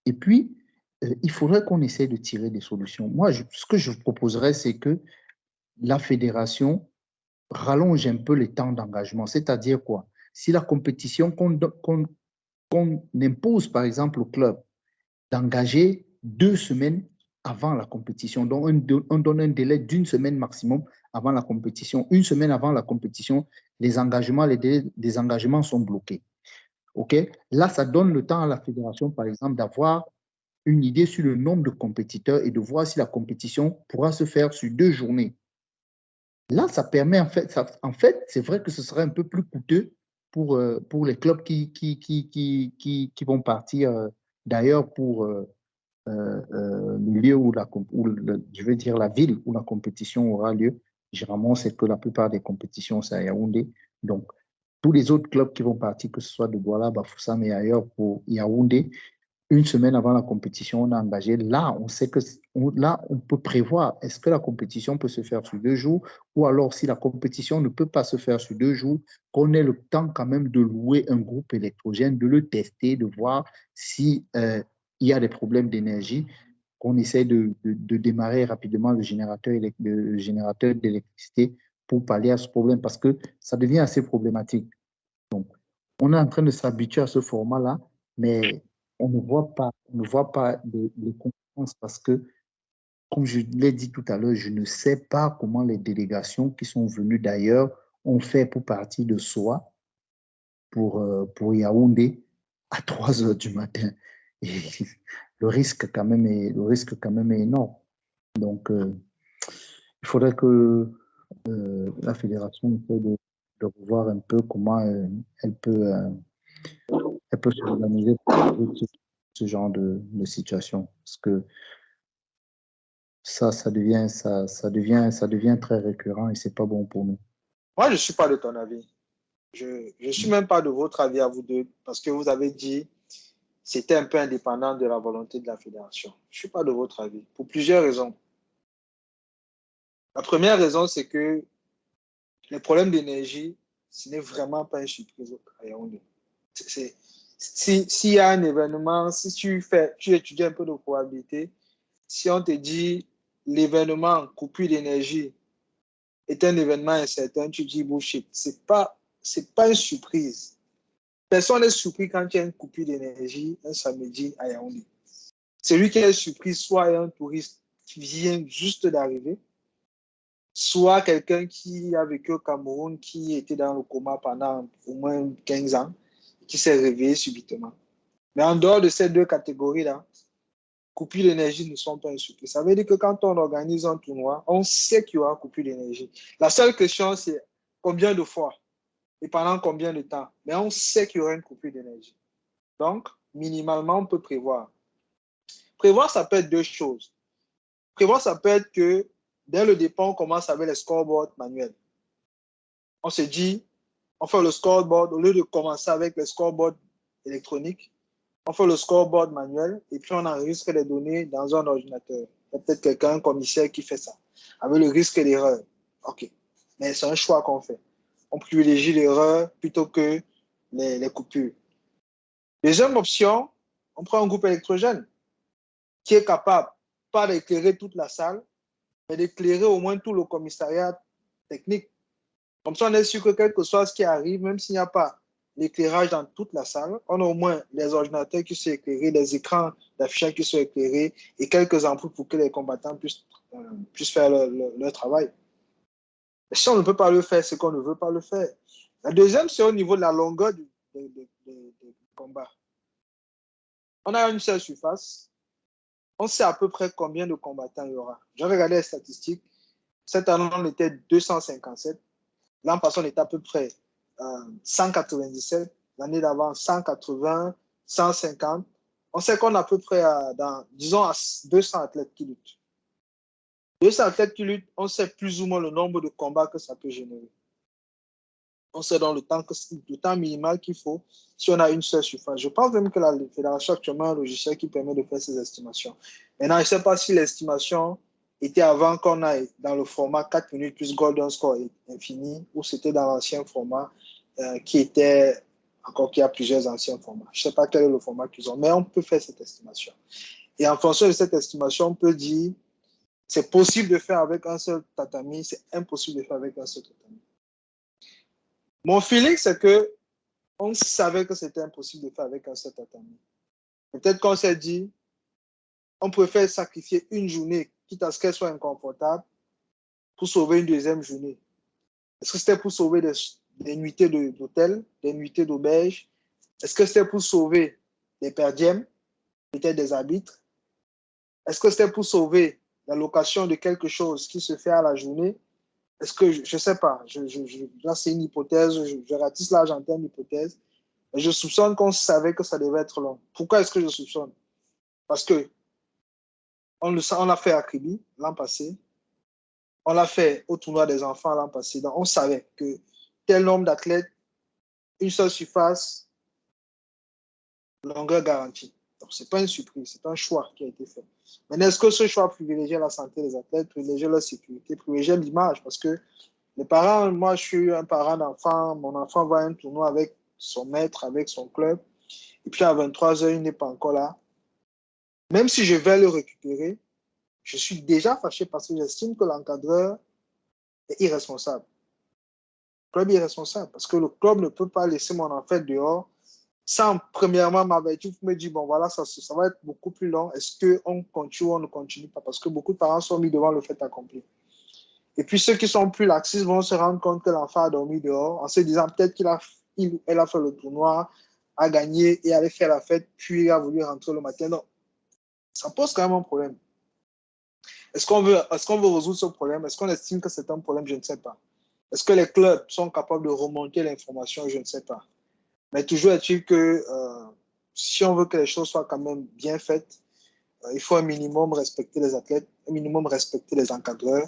Et puis, il faudrait qu'on essaie de tirer des solutions. Moi, ce que je vous proposerais, c'est que la fédération rallonge un peu les temps d'engagement. C'est-à-dire quoi? Si la compétition, qu'on impose, par exemple, au club d'engager 2 semaines avant la compétition, donc on donne un délai d'1 semaine maximum avant la compétition. 1 semaine avant la compétition, les engagements, les délais des engagements sont bloqués. OK? Là, ça donne le temps à la fédération, par exemple, d'avoir une idée sur le nombre de compétiteurs et de voir si la compétition pourra se faire sur 2 journées. Là, ça permet, en fait, c'est vrai que ce serait un peu plus coûteux pour les clubs qui vont partir d'ailleurs pour le lieu où je veux dire la ville où la compétition aura lieu. Généralement, c'est que la plupart des compétitions, c'est à Yaoundé. Donc, tous les autres clubs qui vont partir, que ce soit de Douala, Bafoussam et ailleurs pour Yaoundé, 1 semaine avant la compétition, on a engagé. Là, on sait que là, on peut prévoir, est-ce que la compétition peut se faire sur 2 jours ou alors si la compétition ne peut pas se faire sur 2 jours, qu'on ait le temps quand même de louer un groupe électrogène, de le tester, de voir si il y a des problèmes d'énergie, qu'on essaie de démarrer rapidement le générateur d'électricité pour pallier à ce problème parce que ça devient assez problématique. Donc, on est en train de s'habituer à ce format-là, mais on ne voit pas les conséquences parce que, comme je l'ai dit tout à l'heure, je ne sais pas comment les délégations qui sont venues d'ailleurs ont fait pour partir de Soa pour Yaoundé à 3h du matin. Et le risque quand même est énorme. Donc, il faudrait que la fédération essaie de revoir un peu comment elle peut s'organiser pour ce genre de situation. Parce que ça devient très récurrent et c'est pas bon pour nous. Moi, je ne suis pas de ton avis. Je ne suis même pas de votre avis à vous deux, parce que vous avez dit c'était un peu indépendant de la volonté de la fédération. Je ne suis pas de votre avis, pour plusieurs raisons. La première raison, c'est que les problèmes d'énergie, ce n'est vraiment pas une surprise à Yaoundé. S'il y a un événement, si tu étudies un peu de probabilité, si on te dit l'événement coupure d'énergie est un événement incertain, tu dis bullshit. C'est pas une surprise. Personne n'est surpris quand il y a une coupure d'énergie un samedi à Yaoundé. Celui qui est surpris, soit un touriste qui vient juste d'arriver, soit quelqu'un qui a vécu au Cameroun, qui était dans le coma pendant au moins 15 ans, qui s'est réveillé subitement. Mais en dehors de ces 2 catégories-là, coupure d'énergie ne sont pas une surprise. Ça veut dire que quand on organise un tournoi, on sait qu'il y aura coupure d'énergie. La seule question, c'est combien de fois et pendant combien de temps. Mais on sait qu'il y aura une coupure d'énergie. Donc, minimalement, on peut prévoir. Prévoir, ça peut être 2 choses. Prévoir, ça peut être que dès le départ, on commence avec les scoreboards manuels. On se dit, on fait le scoreboard, au lieu de commencer avec les scoreboards électroniques, on fait le scoreboard manuel et puis on enregistre les données dans un ordinateur. Il y a peut-être quelqu'un, un commissaire qui fait ça, avec le risque d'erreur. OK. Mais c'est un choix qu'on fait. On privilégie l'erreur plutôt que les coupures. Deuxième option, on prend un groupe électrogène qui est capable, pas d'éclairer toute la salle, mais d'éclairer au moins tout le commissariat technique. Comme ça, on est sûr que quel que soit ce qui arrive, même s'il n'y a pas l'éclairage dans toute la salle. On a au moins les ordinateurs qui sont éclairés, les écrans d'affichage qui sont éclairés et quelques ampoules pour que les combattants puissent faire leur travail. Et si on ne peut pas le faire, c'est qu'on ne veut pas le faire. La deuxième, c'est au niveau de la longueur du combat. On a une seule surface. On sait à peu près combien de combattants il y aura. J'ai regardé les statistiques. Cette année, on était 257. L'an passé, on était à peu près 197. L'année d'avant, 180, 150. On sait qu'on est à peu près disons, à 200 athlètes qui luttent. 200 athlètes qui luttent, on sait plus ou moins le nombre de combats que ça peut générer. On sait dans le temps minimal qu'il faut si on a une seule surface. Je pense même que la fédération a actuellement un logiciel qui permet de faire ces estimations. Maintenant, je ne sais pas si l'estimation était avant qu'on aille dans le format 4 minutes plus Golden Score infini ou c'était dans l'ancien format qui a plusieurs anciens formats. Je ne sais pas quel est le format qu'ils ont, mais on peut faire cette estimation. Et en fonction de cette estimation, on peut dire c'est possible de faire avec un seul tatami, c'est impossible de faire avec un seul tatami. Mon feeling, c'est qu'on savait que c'était impossible de faire avec un seul tatami. Peut-être qu'on s'est dit, on préfère sacrifier une journée, quitte à ce qu'elle soit inconfortable, pour sauver une deuxième journée. Est-ce que c'était pour sauver des nuitées d'hôtel, des nuitées d'auberge? Est-ce que c'était pour sauver des perdièmes, peut-être des arbitres? Est-ce que c'était pour sauver la location de quelque chose qui se fait à la journée? Est-ce que, je ne sais pas, là c'est une hypothèse, je ratisse là, j'entends une hypothèse, mais je soupçonne qu'on savait que ça devait être long. Pourquoi est-ce que je soupçonne? Parce que on l'a fait à Kribi l'an passé, on l'a fait au tournoi des enfants l'an passé, donc on savait que tel nombre d'athlètes, une seule surface, longueur garantie. Donc ce n'est pas une surprise, c'est un choix qui a été fait. Maintenant, est-ce que ce choix privilégie la santé des athlètes, privilégie leur sécurité, privilégie l'image? Parce que les parents, moi je suis un parent d'enfant, mon enfant va à un tournoi avec son maître, avec son club, et puis à 23h, il n'est pas encore là. Même si je vais le récupérer, je suis déjà fâché parce que j'estime que l'encadreur est irresponsable. Le club est irresponsable parce que le club ne peut pas laisser mon enfant dehors sans premièrement m'avertir, me dire, bon voilà, ça va être beaucoup plus long. Est-ce qu'on continue ou on ne continue pas? Parce que beaucoup de parents sont mis devant le fait accompli. Et puis ceux qui sont plus laxistes vont se rendre compte que l'enfant a dormi dehors en se disant peut-être qu'il a fait le tournoi, a gagné et allait faire la fête, puis il a voulu rentrer le matin. Donc, ça pose quand même un problème. Est-ce qu'on veut résoudre ce problème? Est-ce qu'on estime que c'est un problème? Je ne sais pas. Est-ce que les clubs sont capables de remonter l'information? Je ne sais pas. Mais toujours est-il que si on veut que les choses soient quand même bien faites, il faut un minimum respecter les athlètes, un minimum respecter les encadreurs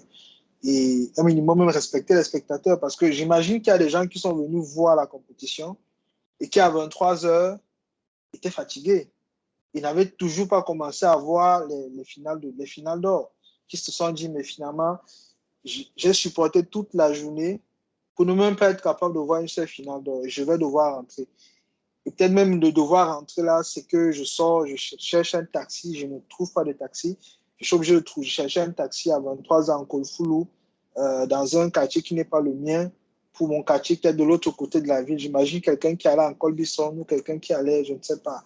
et un minimum même respecter les spectateurs. Parce que j'imagine qu'il y a des gens qui sont venus voir la compétition et qui à 23h étaient fatigués. Ils n'avaient toujours pas commencé à voir les finales d'or. Qui se sont dit, mais finalement, j'ai supporté toute la journée pour ne même pas être capable de voir une seule finale d'or. Et je vais devoir rentrer. Et peut-être même de devoir rentrer là, c'est que je sors, je cherche un taxi, je ne trouve pas de taxi. Je suis obligé de chercher un taxi à 23h en Kolfoulou, dans un quartier qui n'est pas le mien, pour mon quartier qui est de l'autre côté de la ville. J'imagine quelqu'un qui allait en Colbisson ou quelqu'un qui allait, je ne sais pas,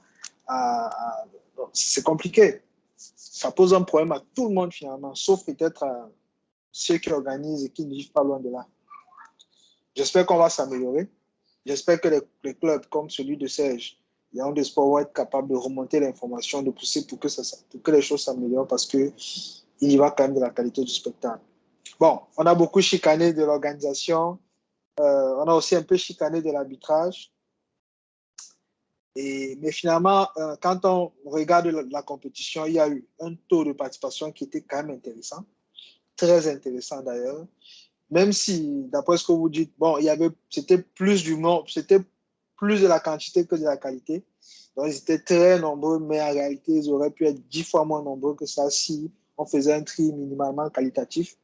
c'est compliqué. Ça pose un problème à tout le monde finalement, sauf peut-être à ceux qui organisent et qui ne vivent pas loin de là. J'espère qu'on va s'améliorer. J'espère que les clubs comme celui de Serge, Léon de Sport, vont être capables de remonter l'information, de pousser pour que les choses s'améliorent parce qu'il y va quand même de la qualité du spectacle. Bon, on a beaucoup chicané de l'organisation. On a aussi un peu chicané de l'arbitrage. Mais finalement, quand on regarde la compétition, il y a eu un taux de participation qui était quand même intéressant, très intéressant d'ailleurs. Même si, d'après ce que vous dites, bon, c'était plus du nombre, c'était plus de la quantité que de la qualité. Donc, ils étaient très nombreux, mais en réalité, ils auraient pu être 10 fois moins nombreux que ça si on faisait un tri minimalement qualitatif.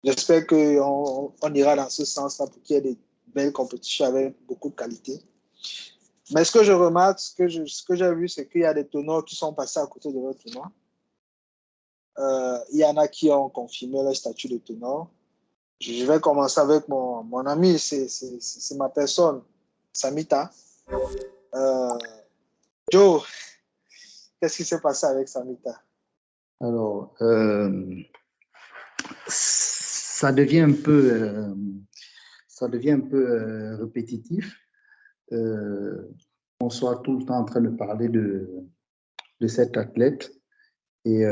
J'espère qu'on ira dans ce sens-là pour qu'il y ait des belles compétitions avec beaucoup de qualité. Mais ce que je remarque, ce que j'ai vu, c'est qu'il y a des tenors qui sont passés à côté de leur tenor. Il y en a qui ont confirmé leur statut de tenor. Je vais commencer avec mon ami, c'est ma personne. Samita. Joe, qu'est-ce qui s'est passé avec Samita? Alors, ça devient un peu, répétitif. On soit tout le temps en train de parler de cet athlète. Et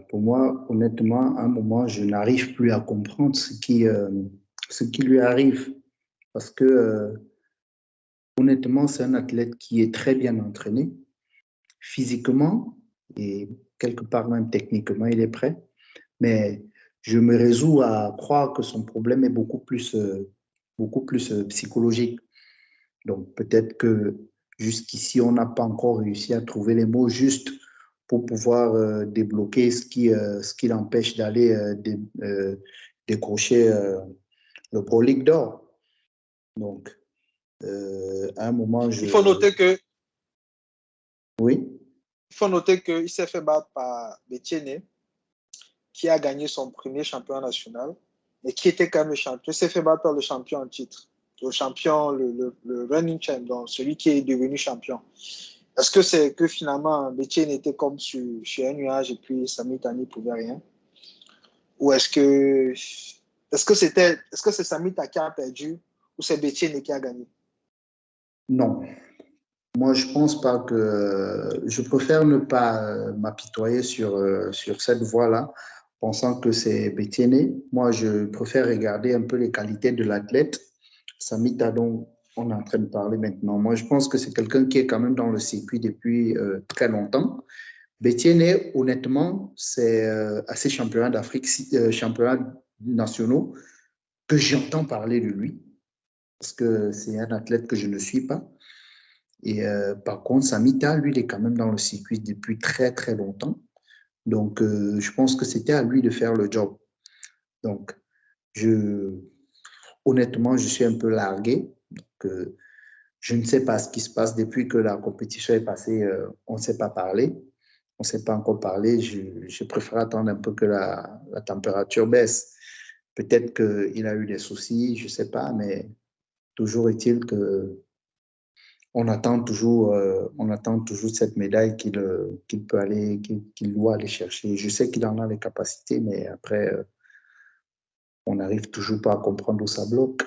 pour moi, honnêtement, à un moment, je n'arrive plus à comprendre ce qui lui arrive. Parce que, honnêtement, c'est un athlète qui est très bien entraîné, physiquement et quelque part même techniquement, il est prêt. Mais je me résous à croire que son problème est beaucoup plus psychologique. Donc peut-être que jusqu'ici, on n'a pas encore réussi à trouver les mots justes pour pouvoir débloquer ce qui l'empêche d'aller décrocher le Pro League d'or. Donc, à un moment, Il faut noter que Oui. il faut noter qu'il s'est fait battre par Betiene, qui a gagné son premier champion national et qui était quand même le champion. Il s'est fait battre par le champion en titre, le champion, le reigning champ, donc celui qui est devenu champion. Est-ce que c'est que finalement Betiene était comme sur un nuage et puis Samita n'y pouvait rien? Ou est-ce que c'est Samita qui a perdu ou c'est Betiene qui a gagné? Non. Moi, je pense pas que. Je préfère ne pas m'apitoyer sur cette voie-là, pensant que c'est Betiene. Moi, je préfère regarder un peu les qualités de l'athlète. Samita, dont on est en train de parler maintenant. Moi, je pense que c'est quelqu'un qui est quand même dans le circuit depuis très longtemps. Betiene, honnêtement, c'est à ces championnats d'Afrique, championnats nationaux, que j'entends parler de lui, parce que c'est un athlète que je ne suis pas. Et par contre, Samita, lui, il est quand même dans le circuit depuis très, très longtemps. Donc, je pense que c'était à lui de faire le job. Donc, honnêtement, je suis un peu largué. Donc, je ne sais pas ce qui se passe depuis que la compétition est passée. On ne s'est pas parlé. On ne s'est pas encore parlé. Je préfère attendre un peu que la température baisse. Peut-être qu'il a eu des soucis, je ne sais pas, mais toujours est-il que on attend toujours cette médaille qu'il peut aller, qu'il doit aller chercher. Je sais qu'il en a les capacités, mais après, on n'arrive toujours pas à comprendre où ça bloque.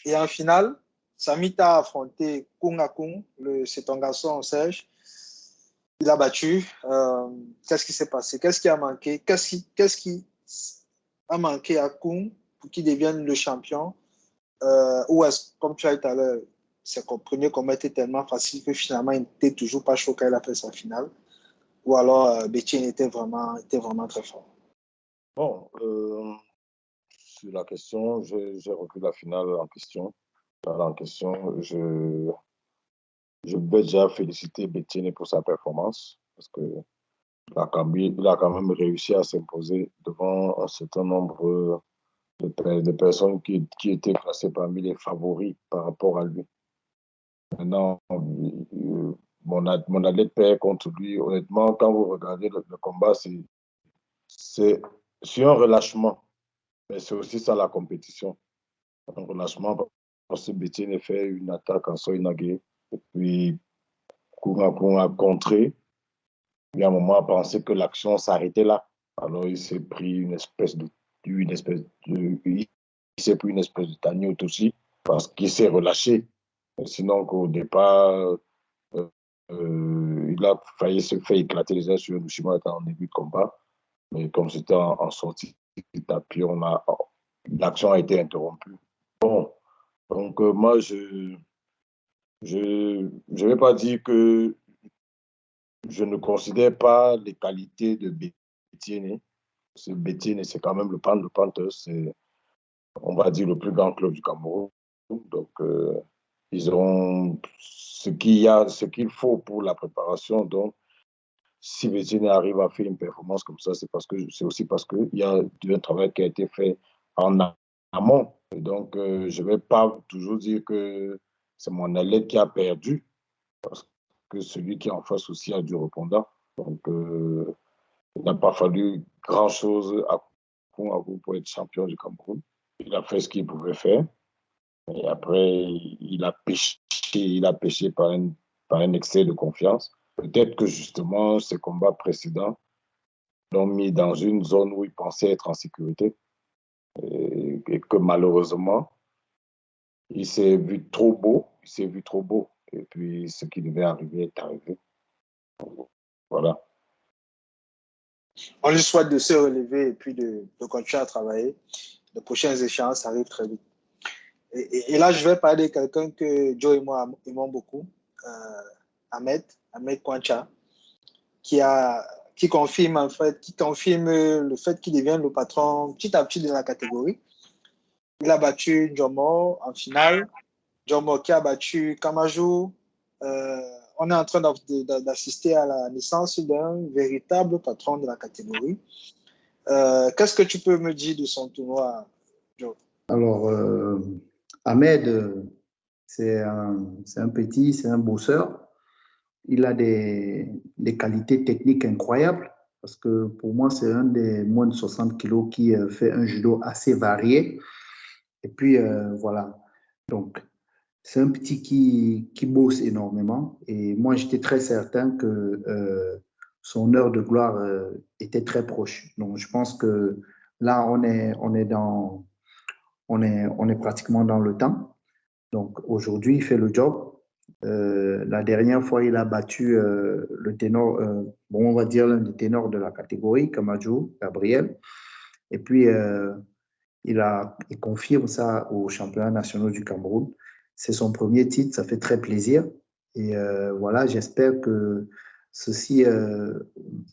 Et en finale, Samita a affronté Kunga Kung, c'est ton garçon Serge. Il a battu. Qu'est-ce qui s'est passé? Qu'est-ce qui a manqué? Qu'est-ce qui a manqué à Kung pour qu'il devienne le champion? Ou est-ce, comme tu as dit tout à l'heure, c'est qu'on premier combat était tellement facile que finalement, il n'était toujours pas chaud quand il a fait sa finale? Ou alors, Betiene était vraiment très fort? Bon, sur la question, j'ai revu la finale en question. Je veux déjà féliciter Betiene pour sa performance parce que il a quand même réussi à s'imposer devant un certain nombre de personnes qui étaient classées parmi les favoris par rapport à lui. Maintenant, mon athlète perd contre lui. Honnêtement, quand vous regardez le combat, c'est sur un relâchement. Mais c'est aussi ça la compétition. Un relâchement parce que Betiene fait une attaque en Soinagé et puis Kounga a contré. Il y a un moment à penser que l'action s'arrêtait là. Alors il s'est pris il s'est pris une espèce de tagnotte aussi parce qu'il s'est relâché. Sinon qu'au départ, il a failli se faire éclater les uns sur Nushima en début de combat. Mais comme c'était en sortie du tapis, l'action a été interrompue. Bon, donc moi, je vais pas dire que je ne considère pas les qualités de Betiene. Betiene, c'est quand même le Panthers, c'est, on va dire, le plus grand club du Cameroun. Donc, ils ont ce qu'il faut pour la préparation. Donc, si Betiene arrive à faire une performance comme ça, c'est aussi parce qu'il y a un travail qui a été fait en amont. Et donc, je ne vais pas toujours dire que c'est mon athlète qui a perdu, parce que celui qui est en face aussi a du répondant. Donc, il n'a pas fallu grand-chose à pour être champion du Cameroun. Il a fait ce qu'il pouvait faire. Et après, il a péché par un excès de confiance. Peut-être que justement, ses combats précédents l'ont mis dans une zone où il pensait être en sécurité et que malheureusement, il s'est vu trop beau, il s'est vu trop beau. Et puis, ce qui devait arriver est arrivé. Voilà. On lui souhaite de se relever et puis de continuer à travailler. Les prochaines échéances arrivent très vite. Et là, je vais parler de quelqu'un que Joe et moi aimons beaucoup, Ahmed Kwancha, qui confirme en fait, qui confirme le fait qu'il devienne le patron petit à petit de la catégorie. Il a battu Jomo en finale. Jomo qui a battu Kamaju. On est en train d'assister à la naissance d'un véritable patron de la catégorie. Qu'est-ce que tu peux me dire de son tournoi, Joe? Alors, Ahmed, c'est un petit, c'est un bosseur. Il a des qualités techniques incroyables parce que pour moi, c'est un des moins de 60 kilos qui fait un judo assez varié. Et puis, voilà. Donc, c'est un petit qui bosse énormément. Et moi, j'étais très certain que son heure de gloire était très proche. Donc, je pense que là, on est pratiquement dans le temps. Donc, aujourd'hui, il fait le job. La dernière fois, il a battu le ténor, bon, on va dire l'un des ténors de la catégorie, Kamajo, Gabriel. Et puis, il confirme ça aux championnats nationaux du Cameroun. C'est son premier titre, ça fait très plaisir. Et voilà, j'espère que ceci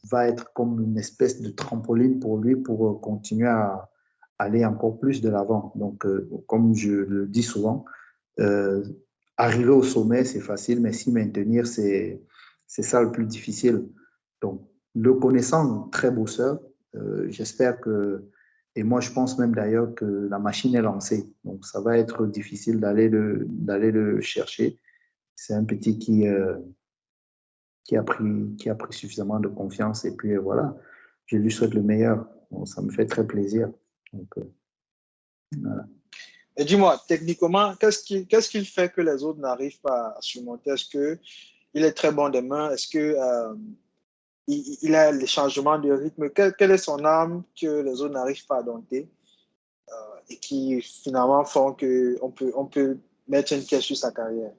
va être comme une espèce de trampoline pour lui pour continuer à aller encore plus de l'avant. Donc, comme je le dis souvent, euh, arriver au sommet, c'est facile, mais s'y maintenir, c'est ça le plus difficile. Donc, le connaissant, très bosseur, j'espère que, et moi je pense même d'ailleurs que la machine est lancée. Donc, ça va être difficile d'aller le chercher. C'est un petit qui a pris suffisamment de confiance. Et puis voilà, je lui souhaite le meilleur. Donc, ça me fait très plaisir. Donc, voilà. Et dis-moi, techniquement, qu'est-ce qu'il fait que les autres n'arrivent pas à surmonter? Est-ce qu'il est très bon des mains? Est-ce que il a les changements de rythme? Quelle est son arme que les autres n'arrivent pas à dompter et qui finalement font qu'on peut mettre une pièce sur sa carrière?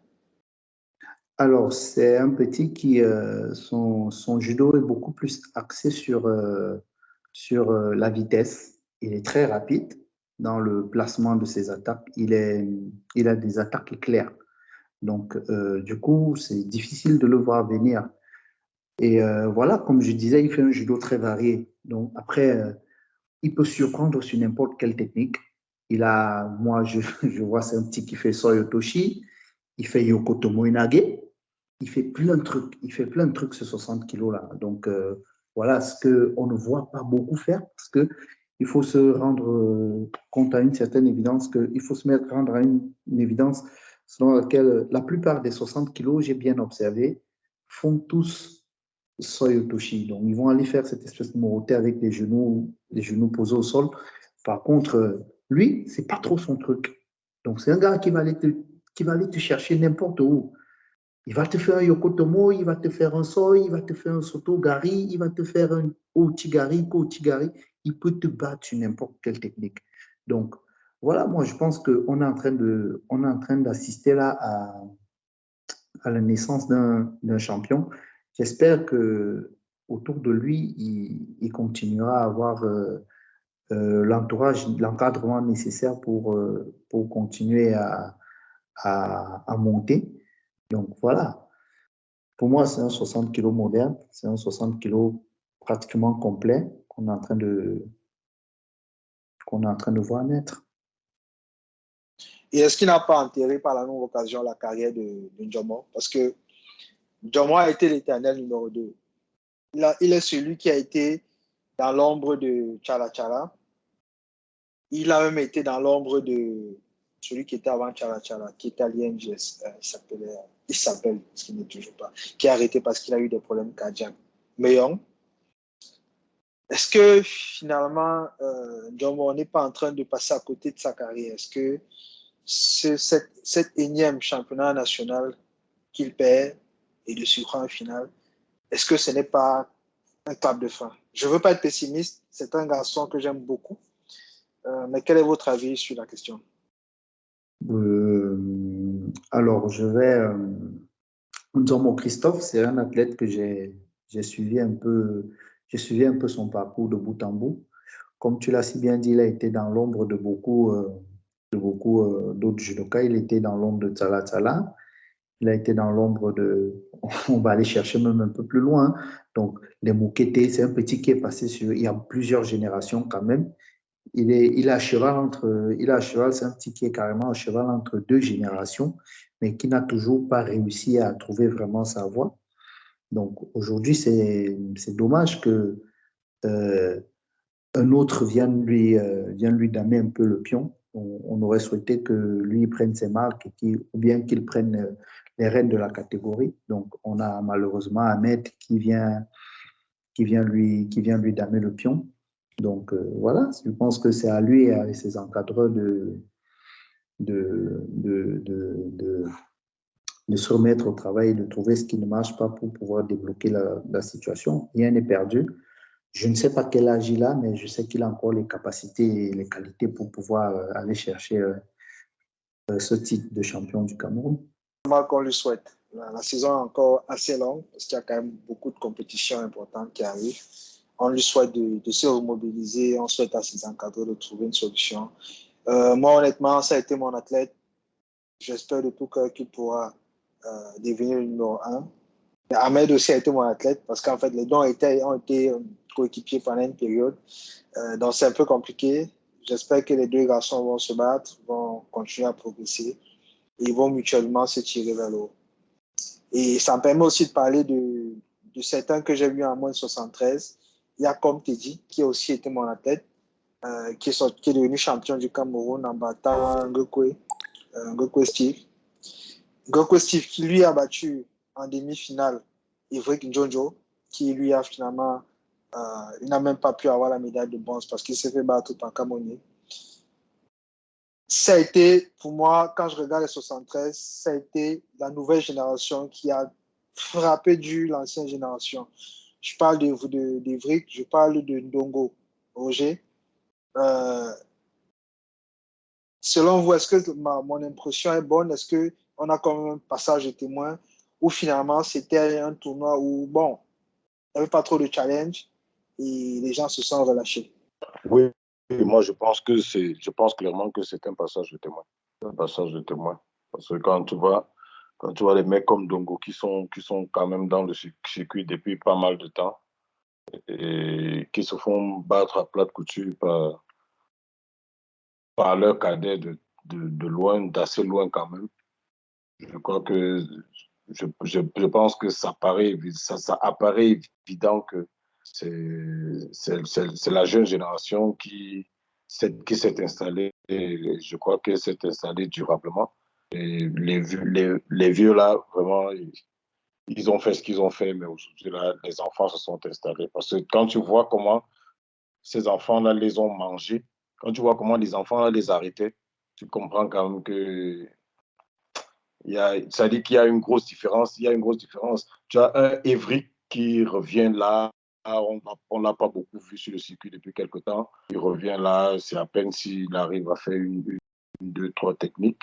Alors, c'est un petit qui, son judo est beaucoup plus axé sur la vitesse. Il est très rapide dans le placement de ses attaques. Il a des attaques éclairs. Donc, du coup, c'est difficile de le voir venir. Et voilà, comme je disais, il fait un judo très varié. Donc, après, il peut surprendre sur n'importe quelle technique. Moi, je vois, c'est un petit qui fait Soyotoshi, il fait Yokotomo Inage, il fait plein de trucs. Il fait plein de trucs ce 60 kilos là. Donc voilà ce qu'on ne voit pas beaucoup faire parce que il faut se rendre compte à une certaine évidence qu'il faut se rendre à une évidence selon laquelle la plupart des 60 kilos, j'ai bien observé, font tous Soyotoshi. Donc ils vont aller faire cette espèce de moroté avec les genoux posés au sol. Par contre, lui, c'est pas trop son truc. Donc c'est un gars qui va aller te chercher n'importe où. Il va te faire un yokotomo, il va te faire un soi, il va te faire un soto-gari, il va te faire un ouchi-gari, ko-uchi-gari. Il peut te battre sur n'importe quelle technique. Donc, voilà, moi, je pense qu'on est en train d'assister là à la naissance d'un champion. J'espère que autour de lui, il continuera à avoir l'encadrement nécessaire pour continuer à monter. Donc, voilà. Pour moi, c'est un 60 kg moderne, c'est un 60 kg pratiquement complet qu'on est en train de voir naître. Et est-ce qu'il n'a pas enterré par la même occasion la carrière de Njomo? Parce que Njomo a été l'éternel numéro 2. Il est celui qui a été dans l'ombre de Chala Chala. Il a même été dans l'ombre de celui qui était avant Chala Chala, qui était à l'INGS. Il s'appelle, parce qu'il n'est toujours pas, qui est arrêté parce qu'il a eu des problèmes cardiaques. Meyong. Est-ce que finalement, Njomo n'est pas en train de passer à côté de sa carrière? Est-ce que cet énième championnat national qu'il perd et de surcroît en finale, est-ce que ce n'est pas un clap de fin? Je ne veux pas être pessimiste, c'est un garçon que j'aime beaucoup, mais quel est votre avis sur la question? Alors, disons, Christophe, c'est un athlète que j'ai suivi un peu, son parcours de bout en bout. Comme tu l'as si bien dit, il a été dans l'ombre de beaucoup, d'autres judokas. Il était dans l'ombre de Tsala Tsala. Il a été dans l'ombre de, on va aller chercher même un peu plus loin. Donc, les Moukete, c'est un petit qui est passé sur, il y a plusieurs générations quand même. Il est à cheval c'est un petit qui est carrément à cheval entre deux générations, mais qui n'a toujours pas réussi à trouver vraiment sa voie. Donc, aujourd'hui, c'est dommage que un autre vienne lui damer un peu le pion. On aurait souhaité que lui prenne ses marques ou bien qu'il prenne les rênes de la catégorie. Donc, on a malheureusement Ahmed qui vient lui damer le pion. Donc, voilà, je pense que c'est à lui et à ses encadreurs de se remettre au travail et de trouver ce qui ne marche pas pour pouvoir débloquer la situation. Rien n'est perdu. Je ne sais pas quel âge il a, mais je sais qu'il a encore les capacités et les qualités pour pouvoir aller chercher ce titre de champion du Cameroun. Qu'on lui souhaite. La saison est encore assez longue parce qu'il y a quand même beaucoup de compétitions importantes qui arrivent. On lui souhaite de se remobiliser, on souhaite à ses encadreurs de trouver une solution. Moi, honnêtement, ça a été mon athlète. J'espère de tout cœur qu'il pourra devenir le numéro 1. Ahmed aussi a été mon athlète parce qu'en fait, les deux ont été coéquipiers pendant une période. Donc, c'est un peu compliqué. J'espère que les deux garçons vont se battre, vont continuer à progresser et ils vont mutuellement se tirer vers le haut. Et ça me permet aussi de parler de certains que j'ai vus en moins de 73. Il y a comme Teddy, qui a aussi été mon athlète, qui est devenu champion du Cameroun en battant Ngokwe Steve. Ngokwe Steve qui lui a battu en demi-finale Ivric Njonjo, qui lui a finalement, il n'a même pas pu avoir la médaille de bronze parce qu'il s'est fait battre par Camerounais. Ça a été, pour moi, quand je regarde les 73, ça a été la nouvelle génération qui a frappé dur l'ancienne génération. Je parle d'Ivric, je parle de Ndongo, Roger. Selon vous, est-ce que mon impression est bonne? Est-ce qu'on a quand même un passage de témoin ou finalement c'était un tournoi où, bon, il n'y avait pas trop de challenge et les gens se sont relâchés? Oui, moi je pense clairement que c'est un passage de témoin. Un passage de témoin. Parce que quand tu vois les mecs comme Dongo qui sont quand même dans le circuit depuis pas mal de temps et qui se font battre à plate couture par leur cadet de loin, d'assez loin quand même. Je crois que je pense que ça apparaît évident que c'est la jeune génération qui s'est installée, et je crois qu'elle s'est installée durablement. Et les vieux là, vraiment, ils ont fait ce qu'ils ont fait, mais aujourd'hui là, les enfants se sont installés. Parce que quand tu vois comment ces enfants-là les ont mangés, quand tu vois comment les enfants-là les arrêtaient, tu comprends quand même que ça dit qu'il y a une grosse différence. Il y a une grosse différence. Tu as un Evry qui revient là. On ne l'a pas beaucoup vu sur le circuit depuis quelque temps. Il revient là, c'est à peine s'il arrive à faire une, deux, trois techniques.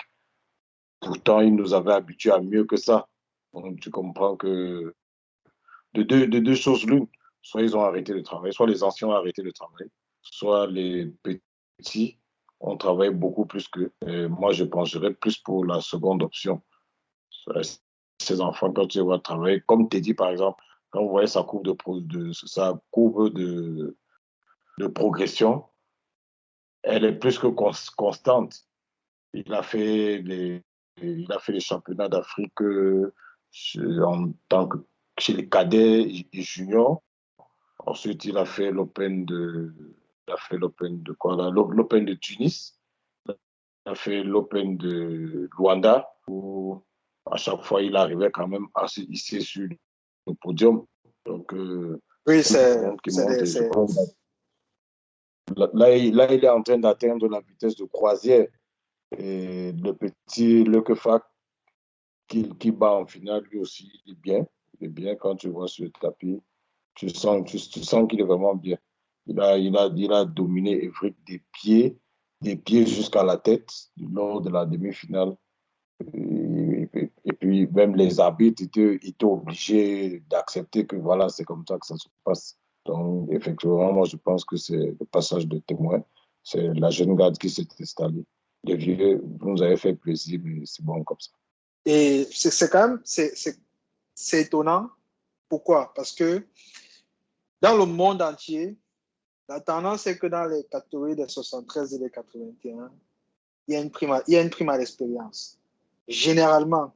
Pourtant, il nous avait habitués à mieux que ça. Donc, tu comprends que de deux choses l'une. Soit ils ont arrêté de travailler, soit les anciens ont arrêté de travailler, soit les petits ont travaillé beaucoup plus qu'eux. Moi, je pencherais plus pour la seconde option. Ces enfants, quand tu les vois travailler, comme tu dit par exemple, quand vous voyez sa courbe de progression, elle est plus que constante. Il a fait les championnats d'Afrique en tant que chez les cadets et juniors. Ensuite, il a fait l'Open de quoi là? L'Open de Tunis. Il a fait l'Open de Luanda où à chaque fois, il arrivait quand même à se hisser sur le podium. Donc, oui, là, il est en train d'atteindre la vitesse de croisière. Et le petit Lekefak qui bat en finale, lui aussi, il est bien. Il est bien quand tu vois sur le tapis. Tu sens qu'il est vraiment bien. Il a dominé Evric des pieds jusqu'à la tête lors de la demi-finale. Et puis, même les arbitres étaient obligés d'accepter que voilà, c'est comme ça que ça se passe. Donc, effectivement, moi, je pense que c'est le passage de témoin. C'est la jeune garde qui s'est installée. Les vieux, vous nous avez fait plaisir, mais c'est bon comme ça. Et c'est quand même, c'est étonnant. Pourquoi? Parce que dans le monde entier, la tendance est que dans les catégories des 73 et des 81, il y a une prime à l'expérience. Généralement,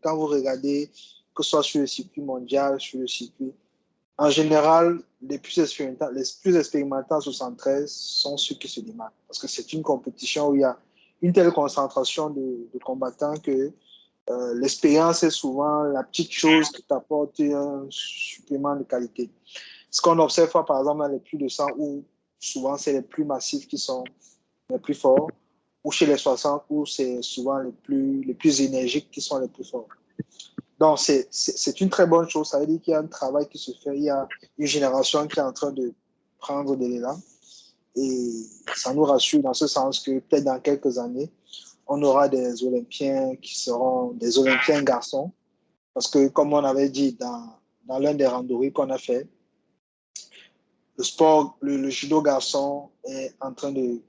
quand vous regardez, que ce soit sur le circuit mondial, sur le circuit, en général, les plus expérimentés en 73 sont ceux qui se démarquent. Parce que c'est une compétition où il y a une telle concentration de combattants que l'expérience est souvent la petite chose qui t'apporte un supplément de qualité. Ce qu'on observe par exemple dans les plus de 100 où souvent c'est les plus massifs qui sont les plus forts, ou chez les 60 où c'est souvent les plus énergiques qui sont les plus forts. Donc c'est une très bonne chose, ça veut dire qu'il y a un travail qui se fait, il y a une génération qui est en train de prendre de l'élan et ça nous rassure dans ce sens que peut-être dans quelques années, on aura des Olympiens qui seront des Olympiens garçons. Parce que, comme on avait dit dans l'un des randonnées qu'on a fait, le sport, le judo garçon est en train de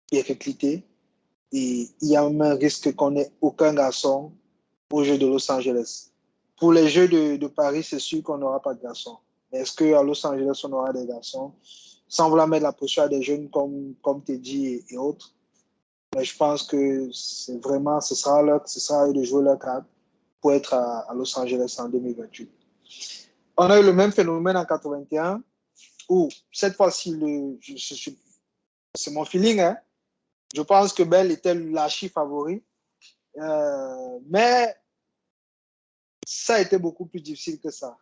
péricliter. Et il y a même un risque qu'on n'ait aucun garçon aux Jeux de Los Angeles. Pour les Jeux de Paris, c'est sûr qu'on n'aura pas de garçons. Mais est-ce qu'à Los Angeles, on aura des garçons? Sans vouloir mettre la pression à des jeunes comme Teddy et autres. Mais je pense que c'est vraiment, ce sera à eux de jouer leur carte pour être à Los Angeles en 2028. On a eu le même phénomène en 81 où cette fois-ci, c'est mon feeling, hein, je pense que Bell était l'archi-favori. Mais ça a été beaucoup plus difficile que ça.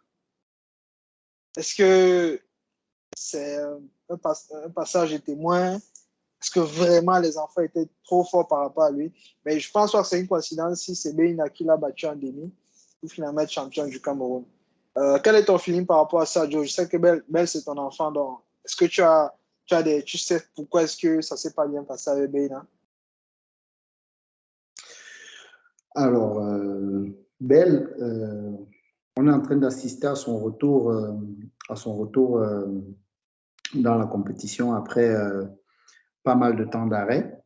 Est-ce que c'est un passage de témoin? Est-ce que vraiment les enfants étaient trop forts par rapport à lui? Mais je pense que c'est une coïncidence si c'est Beina qui l'a battu en demi pour finalement être champion du Cameroun. Quel est ton feeling par rapport à ça, Joe? Je sais que Bell c'est ton enfant, donc est-ce que tu sais pourquoi est-ce que ça s'est pas bien passé avec Beina? Alors, Belle, on est en train d'assister à son retour, dans la compétition après pas mal de temps d'arrêt.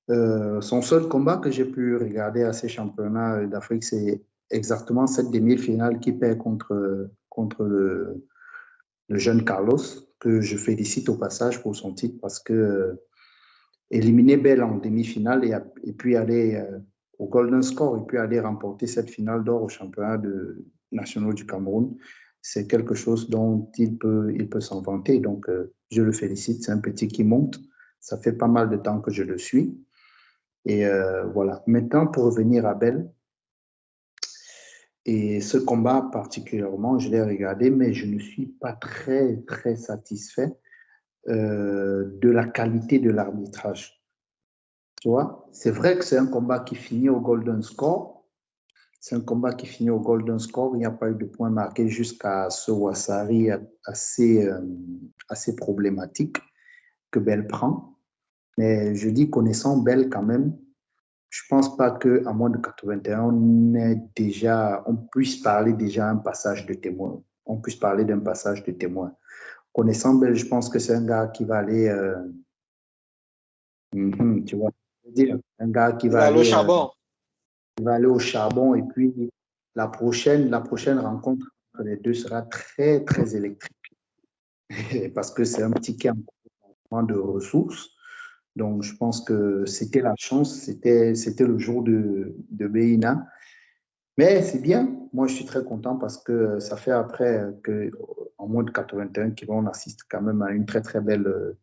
Son seul combat que j'ai pu regarder à ces championnats d'Afrique, c'est exactement cette demi-finale qui perd contre le jeune Carlos, que je félicite au passage pour son titre parce que éliminer Bell en demi-finale et puis aller au Golden Score et puis aller remporter cette finale d'or au championnat national du Cameroun, c'est quelque chose dont il peut s'en vanter. Donc, je le félicite. C'est un petit qui monte. Ça fait pas mal de temps que je le suis. Et voilà. Maintenant, pour revenir à Bell, et ce combat particulièrement, je l'ai regardé, mais je ne suis pas très, très satisfait de la qualité de l'arbitrage. Tu vois, c'est vrai que c'est un combat qui finit au Golden Score. C'est un combat qui finit au Golden Score. Il n'y a pas eu de points marqués jusqu'à ce Wassari assez problématique que Bell prend. Mais je dis, connaissant Bell quand même, je ne pense pas qu'à moins de 81, on puisse parler déjà d'un passage de témoin. On puisse parler d'un passage de témoin. Connaissant Bell, je pense que c'est un gars qui va aller, tu vois, dire, un gars qui va Le aller, charbon. au charbon et puis la prochaine rencontre entre les deux sera très, très électrique parce que c'est un petit qui a un de ressources. Donc, je pense que c'était la chance, c'était le jour de Beina. Mais c'est bien. Moi, je suis très content parce que ça fait après en moins de 81 qu'on assiste quand même à une très, très belle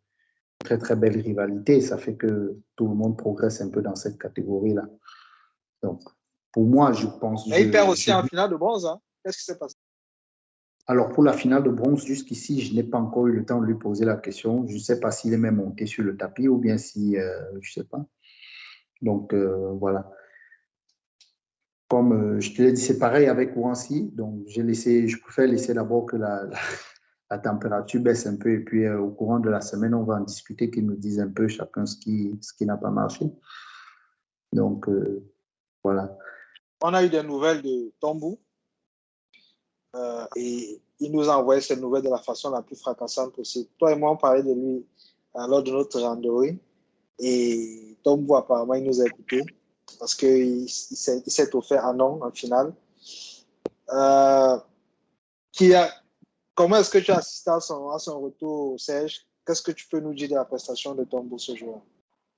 rivalité. Ça fait que tout le monde progresse un peu dans cette catégorie-là. Donc, pour moi, je pense. Mais il perd aussi en finale de bronze. Hein? Qu'est-ce qui s'est passé? Alors, pour la finale de bronze, jusqu'ici, je n'ai pas encore eu le temps de lui poser la question. Je ne sais pas s'il est même monté sur le tapis ou bien si. Je ne sais pas. Donc, voilà. Comme je te l'ai dit, c'est pareil avec Wansi. Donc, je préfère laisser d'abord que la température baisse un peu. Et puis, au courant de la semaine, on va en discuter, qu'ils nous disent un peu chacun ce qui n'a pas marché. Donc, voilà. On a eu des nouvelles de Tombou et il nous a envoyé ces nouvelles de la façon la plus fracassante possible. Toi et moi, on parlait de lui lors de notre randonnée et Tombou, apparemment, il nous a écoutés parce qu'il s'est offert à non en finale. Comment est-ce que tu as assisté à son retour, Serge? Qu'est-ce que tu peux nous dire de la prestation de Tombou ce jour?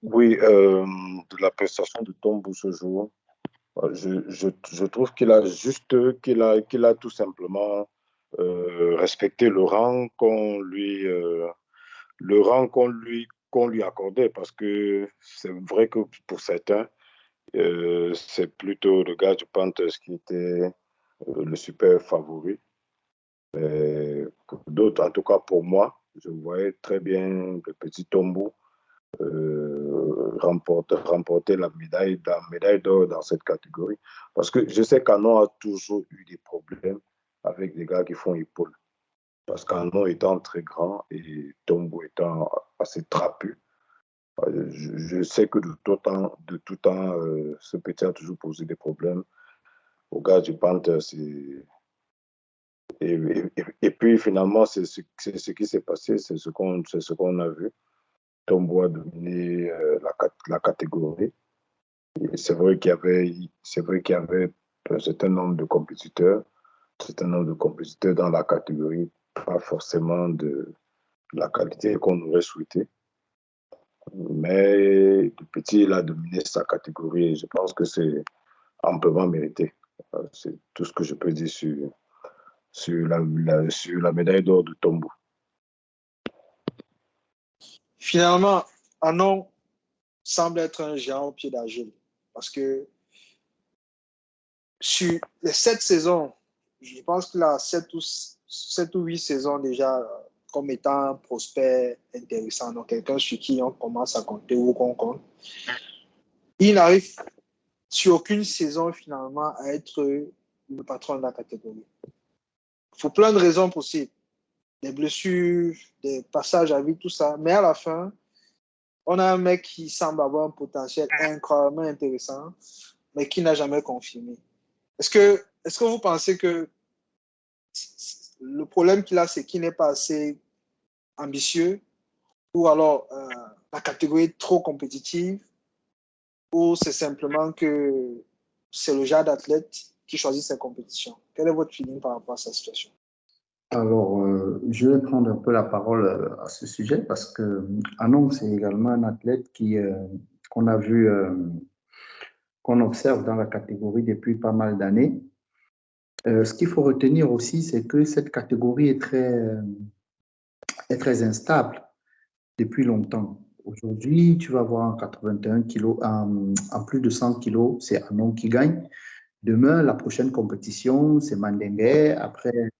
Oui, de la prestation de Tombou ce jour, je trouve qu'il a juste, qu'il a tout simplement respecté le rang qu'on lui accordait, parce que c'est vrai que pour certains, c'est plutôt le gars du Panthers qui était le super favori. Mais pour d'autres, en tout cas pour moi, je voyais très bien le petit Tombou remporter la médaille d'or dans cette catégorie. Parce que je sais qu'Anon a toujours eu des problèmes avec des gars qui font épaule. Parce qu'Anon étant très grand et Tombou étant assez trapu, je sais que de tout temps ce petit a toujours posé des problèmes aux gars du Panther. Et puis finalement, c'est ce qui s'est passé, c'est ce qu'on a vu. Tombou a dominé la catégorie. C'est vrai qu'il y avait un certain nombre de compétiteurs, dans la catégorie, pas forcément de la qualité qu'on aurait souhaité. Mais le petit, il a dominé sa catégorie et je pense que c'est amplement mérité. C'est tout ce que je peux dire sur la médaille d'or de Tombou. Finalement, Anon semble être un géant au pied d'argile parce que sur les 7 saisons, je pense qu'il a 7 ou 8 saisons déjà comme étant un prospect intéressant, donc quelqu'un sur qui on commence à compter ou qu'on compte. Il n'arrive sur aucune saison finalement à être le patron de la catégorie. Pour plein de raisons possibles. Des blessures, des passages à vide, tout ça. Mais à la fin, on a un mec qui semble avoir un potentiel incroyablement intéressant, mais qui n'a jamais confirmé. Est-ce que vous pensez que le problème qu'il a, c'est qu'il n'est pas assez ambitieux, ou alors la catégorie est trop compétitive, ou c'est simplement que c'est le genre d'athlète qui choisit ses compétitions? Quel est votre feeling par rapport à cette situation? Alors, je vais prendre un peu la parole à ce sujet parce que Anon, c'est également un athlète qu'on a vu, qu'on observe dans la catégorie depuis pas mal d'années. Ce qu'il faut retenir aussi, c'est que cette catégorie est très instable depuis longtemps. Aujourd'hui, tu vas voir en 81 kilos, en plus de 100 kilos, c'est Anon qui gagne. Demain, la prochaine compétition, c'est Mandengé. Après,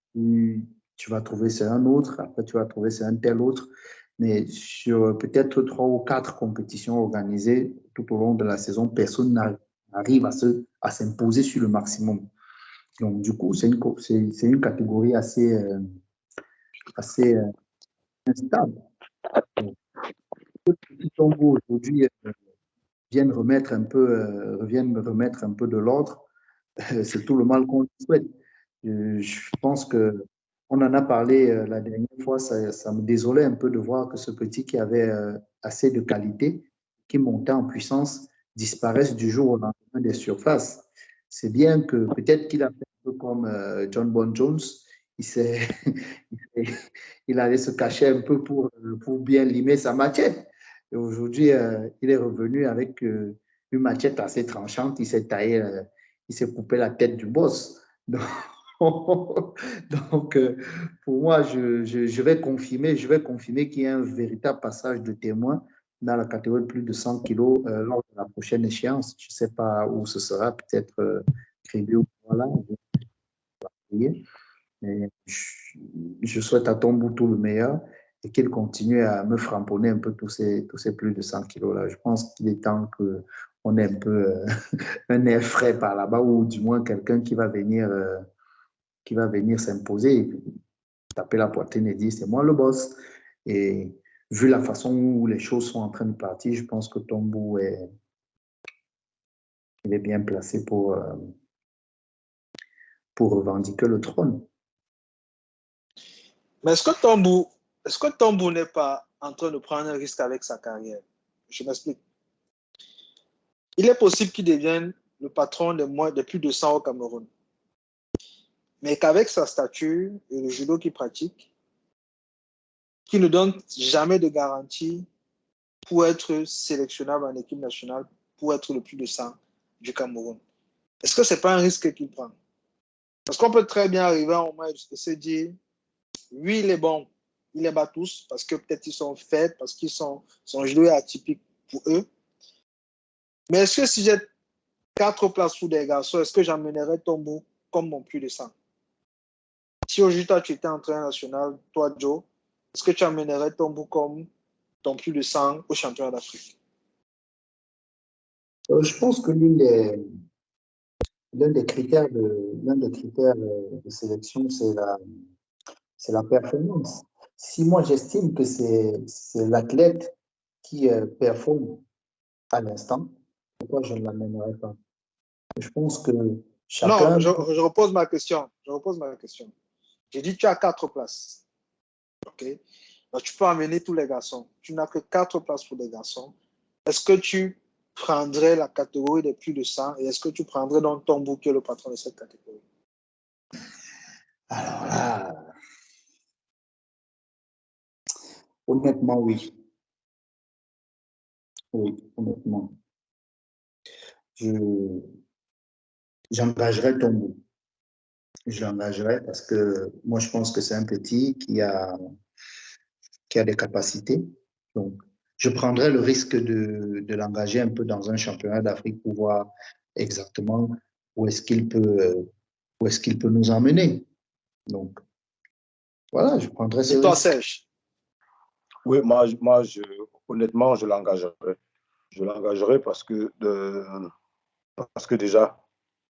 tu vas trouver c'est un autre. Après, tu vas trouver c'est un tel autre. Mais sur peut-être 3 ou 4 compétitions organisées tout au long de la saison, personne n'arrive à s'imposer sur le maximum. Donc, du coup, c'est une catégorie assez instable. Donc, si Tombou aujourd'hui viennent remettre un peu de l'ordre, c'est tout le mal qu'on lui souhaite. Je pense que on en a parlé la dernière fois, ça me désolait un peu de voir que ce petit qui avait assez de qualité, qui montait en puissance, disparaisse du jour au lendemain des surfaces. C'est bien que peut-être qu'il a fait un peu comme John Bon Jones, il, il allait se cacher un peu pour bien limer sa machette. Et aujourd'hui, il est revenu avec une machette assez tranchante, il s'est taillé, il s'est coupé la tête du boss. Donc, donc, pour moi, je vais confirmer qu'il y a un véritable passage de témoin dans la catégorie de plus de 100 kilos lors de la prochaine échéance. Je ne sais pas où ce sera, peut-être Crébé ou voilà. Mais je souhaite à Tombou tout le meilleur et qu'il continue à me framponner un peu tous ces plus de 100 kilos là. Je pense qu'il est temps qu'on on est un peu un air frais par là-bas, ou du moins quelqu'un qui va venir s'imposer, taper la poitrine et dire c'est moi le boss. Et vu la façon où les choses sont en train de partir, je pense que Tombou il est bien placé pour revendiquer le trône. Mais est-ce que Tombou n'est pas en train de prendre un risque avec sa carrière? Je m'explique. Il est possible qu'il devienne le patron de plus de 100 au Cameroun. Mais qu'avec sa stature et le judo qu'il pratique, qui ne donne jamais de garantie pour être sélectionnable en équipe nationale, pour être le plus de 100 du Cameroun. Est-ce que ce n'est pas un risque qu'il prend? Parce qu'on peut très bien arriver à un moment et se dire, oui, il est bon, il les bat tous, parce que peut-être ils sont faibles, parce qu'ils son judo est atypique pour eux. Mais est-ce que si j'ai 4 places pour des garçons, est-ce que j'emmènerais Tombou comme mon plus de 100? Si aujourd'hui, toi, tu étais entraîneur national, toi, Joe, est-ce que tu emmènerais Tombou comme ton plus de 100 au championnat d'Afrique? Je pense que l'un des critères de sélection, c'est la performance. Si moi, j'estime que c'est l'athlète qui performe à l'instant, pourquoi je ne l'amènerai pas? Je pense que chacun... Non, je repose ma question. J'ai dit tu as 4 places. OK? Donc, tu peux amener tous les garçons. Tu n'as que 4 places pour les garçons. Est-ce que tu prendrais la catégorie des plus de 100 et est-ce que tu prendrais donc Tombou qui est le patron de cette catégorie? Alors là, honnêtement, oui. Oui, honnêtement. J'engagerai Tombou. Je l'engagerai parce que moi, je pense que c'est un petit qui a des capacités. Donc, je prendrai le risque de l'engager un peu dans un championnat d'Afrique pour voir exactement où est-ce qu'il peut nous emmener. Donc, voilà, je prendrai ce Et toi, risque. Serge? Oui, honnêtement, je l'engagerai. Je l'engagerai parce que déjà,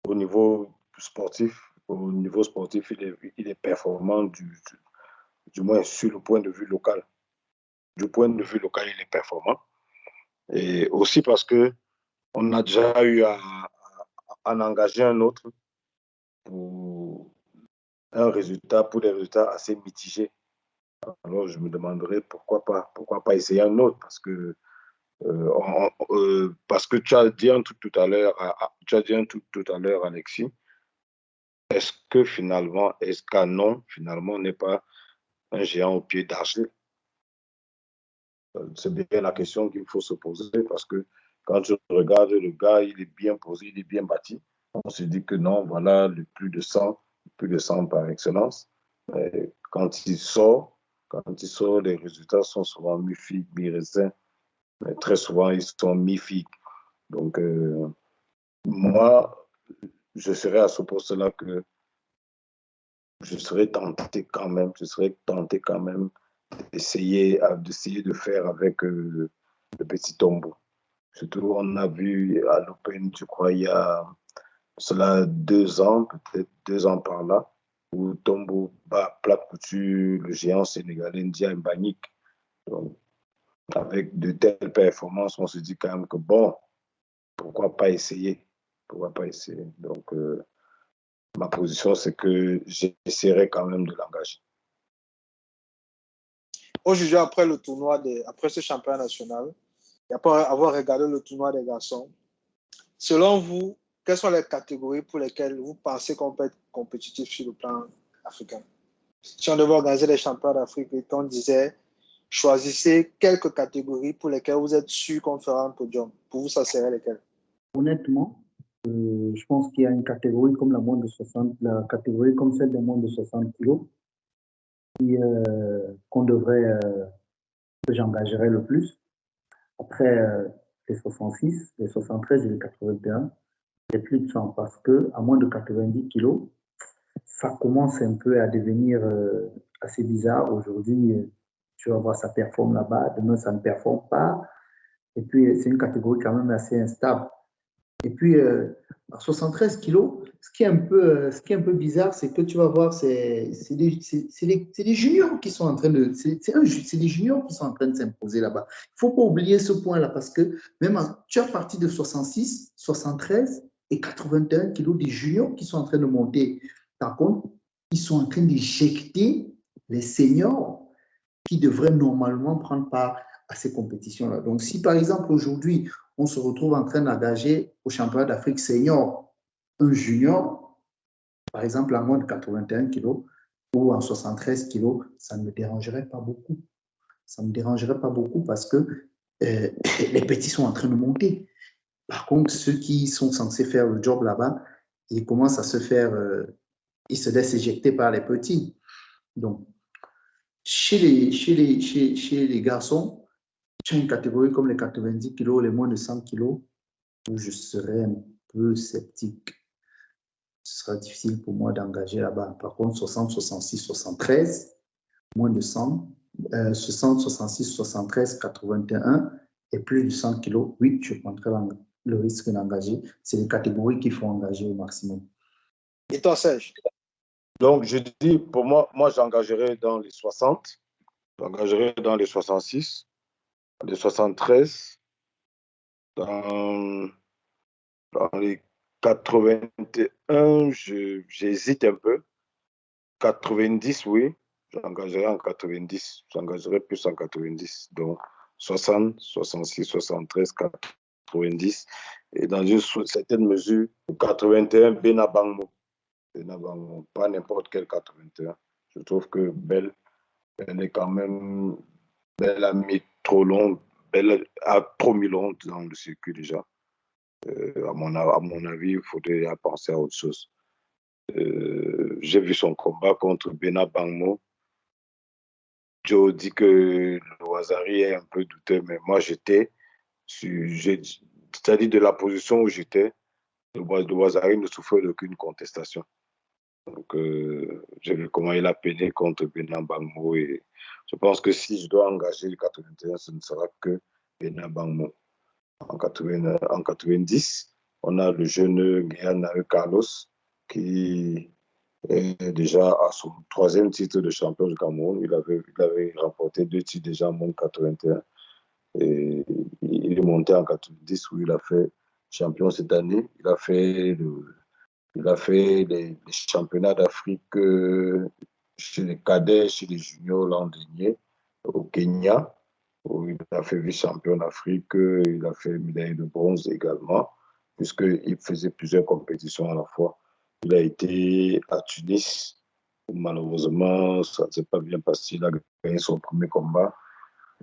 au niveau sportif, il est performant, du moins sur le point de vue local. Du point de vue local, il est performant. Et aussi parce que on a déjà eu à en engager un autre pour des résultats assez mitigés. Alors, je me demanderais pourquoi pas essayer un autre, parce que tu as dit un truc tout à l'heure, Alexis. Est-ce qu'Anon, finalement, n'est pas un géant au pied d'argile? C'est bien la question qu'il faut se poser, parce que quand tu regardes le gars, il est bien posé, il est bien bâti. On se dit que non, voilà, le plus de 100 par excellence. Et quand il sort, les résultats sont souvent mi-figue, mi-raisin. Mais très souvent, ils sont mi-figue. Donc, moi, je serais à ce poste-là que je serais tenté quand même d'essayer de faire avec le petit Tombou. Surtout, on a vu à l'Open, je crois, il y a cela 2 ans, peut-être 2 ans par là, où Tombou bat plat couture le géant sénégalais Ndia Mbagnick. Donc, avec de telles performances, on se dit quand même que bon, pourquoi pas essayer? Donc, ma position, c'est que j'essaierai quand même de l'engager. Aujourd'hui, après ce championnat national, et après avoir regardé le tournoi des garçons, selon vous, quelles sont les catégories pour lesquelles vous pensez qu'on peut être compétitif sur le plan africain? Si on devait organiser les championnats d'Afrique et qu'on disait choisissez quelques catégories pour lesquelles vous êtes sûr qu'on fera un podium, pour vous, ça serait lesquelles? Honnêtement, je pense qu'il y a une catégorie comme la catégorie comme celle des moins de 60 kilos que j'engagerais le plus. Après les 66, les 73 et les 81, c'est plus de 100 parce que à moins de 90 kilos, ça commence un peu à devenir assez bizarre. Aujourd'hui, tu vas voir, ça performe là-bas, demain, ça ne performe pas. Et puis, c'est une catégorie quand même assez instable. Et puis, à 73 kilos, ce qui est un peu bizarre, c'est que tu vas voir, c'est des juniors qui sont en train de, c'est des juniors qui sont en train de s'imposer là-bas. Il ne faut pas oublier ce point-là parce que même tu as parti de 66, 73 et 81 kilos des juniors qui sont en train de monter. Par contre, ils sont en train d'éjecter les seniors qui devraient normalement prendre part à ces compétitions-là. Donc, si par exemple aujourd'hui, on se retrouve en train d'engager au championnat d'Afrique senior un junior, par exemple en moins de 81 kilos ou en 73 kilos, ça ne me dérangerait pas beaucoup. Ça ne me dérangerait pas beaucoup parce que les petits sont en train de monter. Par contre, ceux qui sont censés faire le job là-bas, ils commencent à se faire, ils se laissent éjecter par les petits. Donc, chez les garçons, tu as une catégorie comme les 90 kilos, les moins de 100 kilos, où je serais un peu sceptique. Ce sera difficile pour moi d'engager là-bas. Par contre, 60, 66, 73, moins de 100, 60, 66, 73, 81 et plus de 100 kilos, oui, je prendrai le risque d'engager. C'est les catégories qu'il faut engager au maximum. Et toi, Serge? Donc, je dis, pour moi, j'engagerai dans les 60, j'engagerai dans les 66, les 73, dans les 81, j'hésite un peu. 90, oui, j'engagerai en 90, j'engagerai plus en 90. Donc, 60, 66, 73, 90. Et dans une certaine mesure, 81, Benabangmo. Pas n'importe quel 81. Je trouve que Belle, elle est quand même, Belle a mis trop long, Belle a trop mis long dans le circuit déjà. À mon avis, il faudrait penser à autre chose. J'ai vu son combat contre Benabangmo. Joe dit que Loazari est un peu douteux, mais moi c'est-à-dire de la position où j'étais, Loazari ne souffrait d'aucune contestation. Donc, j'ai vu comment il a peiné contre Benabangmo et je pense que si je dois engager le 81, ce ne sera que Benabangmo. En 90, on a le jeune Guyana Carlos qui est déjà à son 3e titre de champion du Cameroun. Il avait remporté 2 titres déjà en moins 81. Et il est monté en 90 où il a fait champion cette année. Il a fait les championnats d'Afrique chez les cadets, chez les juniors l'an dernier au Kenya, où il a fait vice-champion d'Afrique. Il a fait médaille de bronze également, puisqu'il faisait plusieurs compétitions à la fois. Il a été à Tunis, où malheureusement, ça ne s'est pas bien passé. Il a gagné son premier combat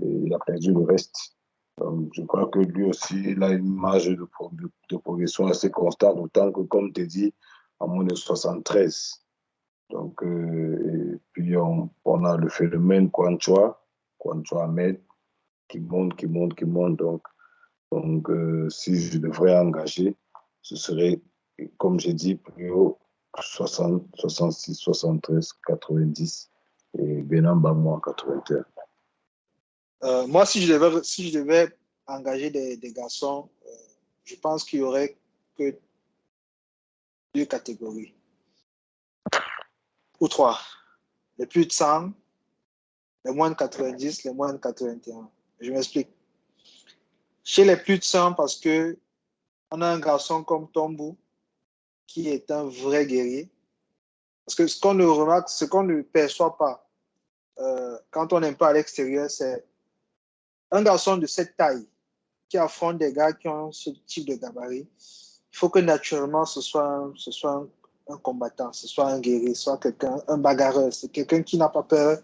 et il a perdu le reste. Donc, je crois que lui aussi, il a une marge de progression assez constante, autant que, comme tu dis, à moins de 73. Donc, et puis on a le phénomène Kwanchoa Ahmed, qui monte. Donc, si je devrais engager, ce serait, comme j'ai dit, plus haut, 60, 66, 73, 90 et Benabangmo en 81. Moi, si je devais engager des garçons, je pense qu'il n'y aurait que 2 catégories. Ou 3. Les plus de 100, les moins de 90, les moins de 81. Je m'explique. Chez les plus de 100, parce que on a un garçon comme Tombou qui est un vrai guerrier. Parce que ce qu'on ne remarque, ce qu'on ne perçoit pas quand on n'est pas à l'extérieur, c'est un garçon de cette taille qui affronte des gars qui ont ce type de gabarit. Il faut que naturellement ce soit un combattant, ce soit un guerrier, ce soit quelqu'un, un bagarreur. C'est quelqu'un qui n'a pas peur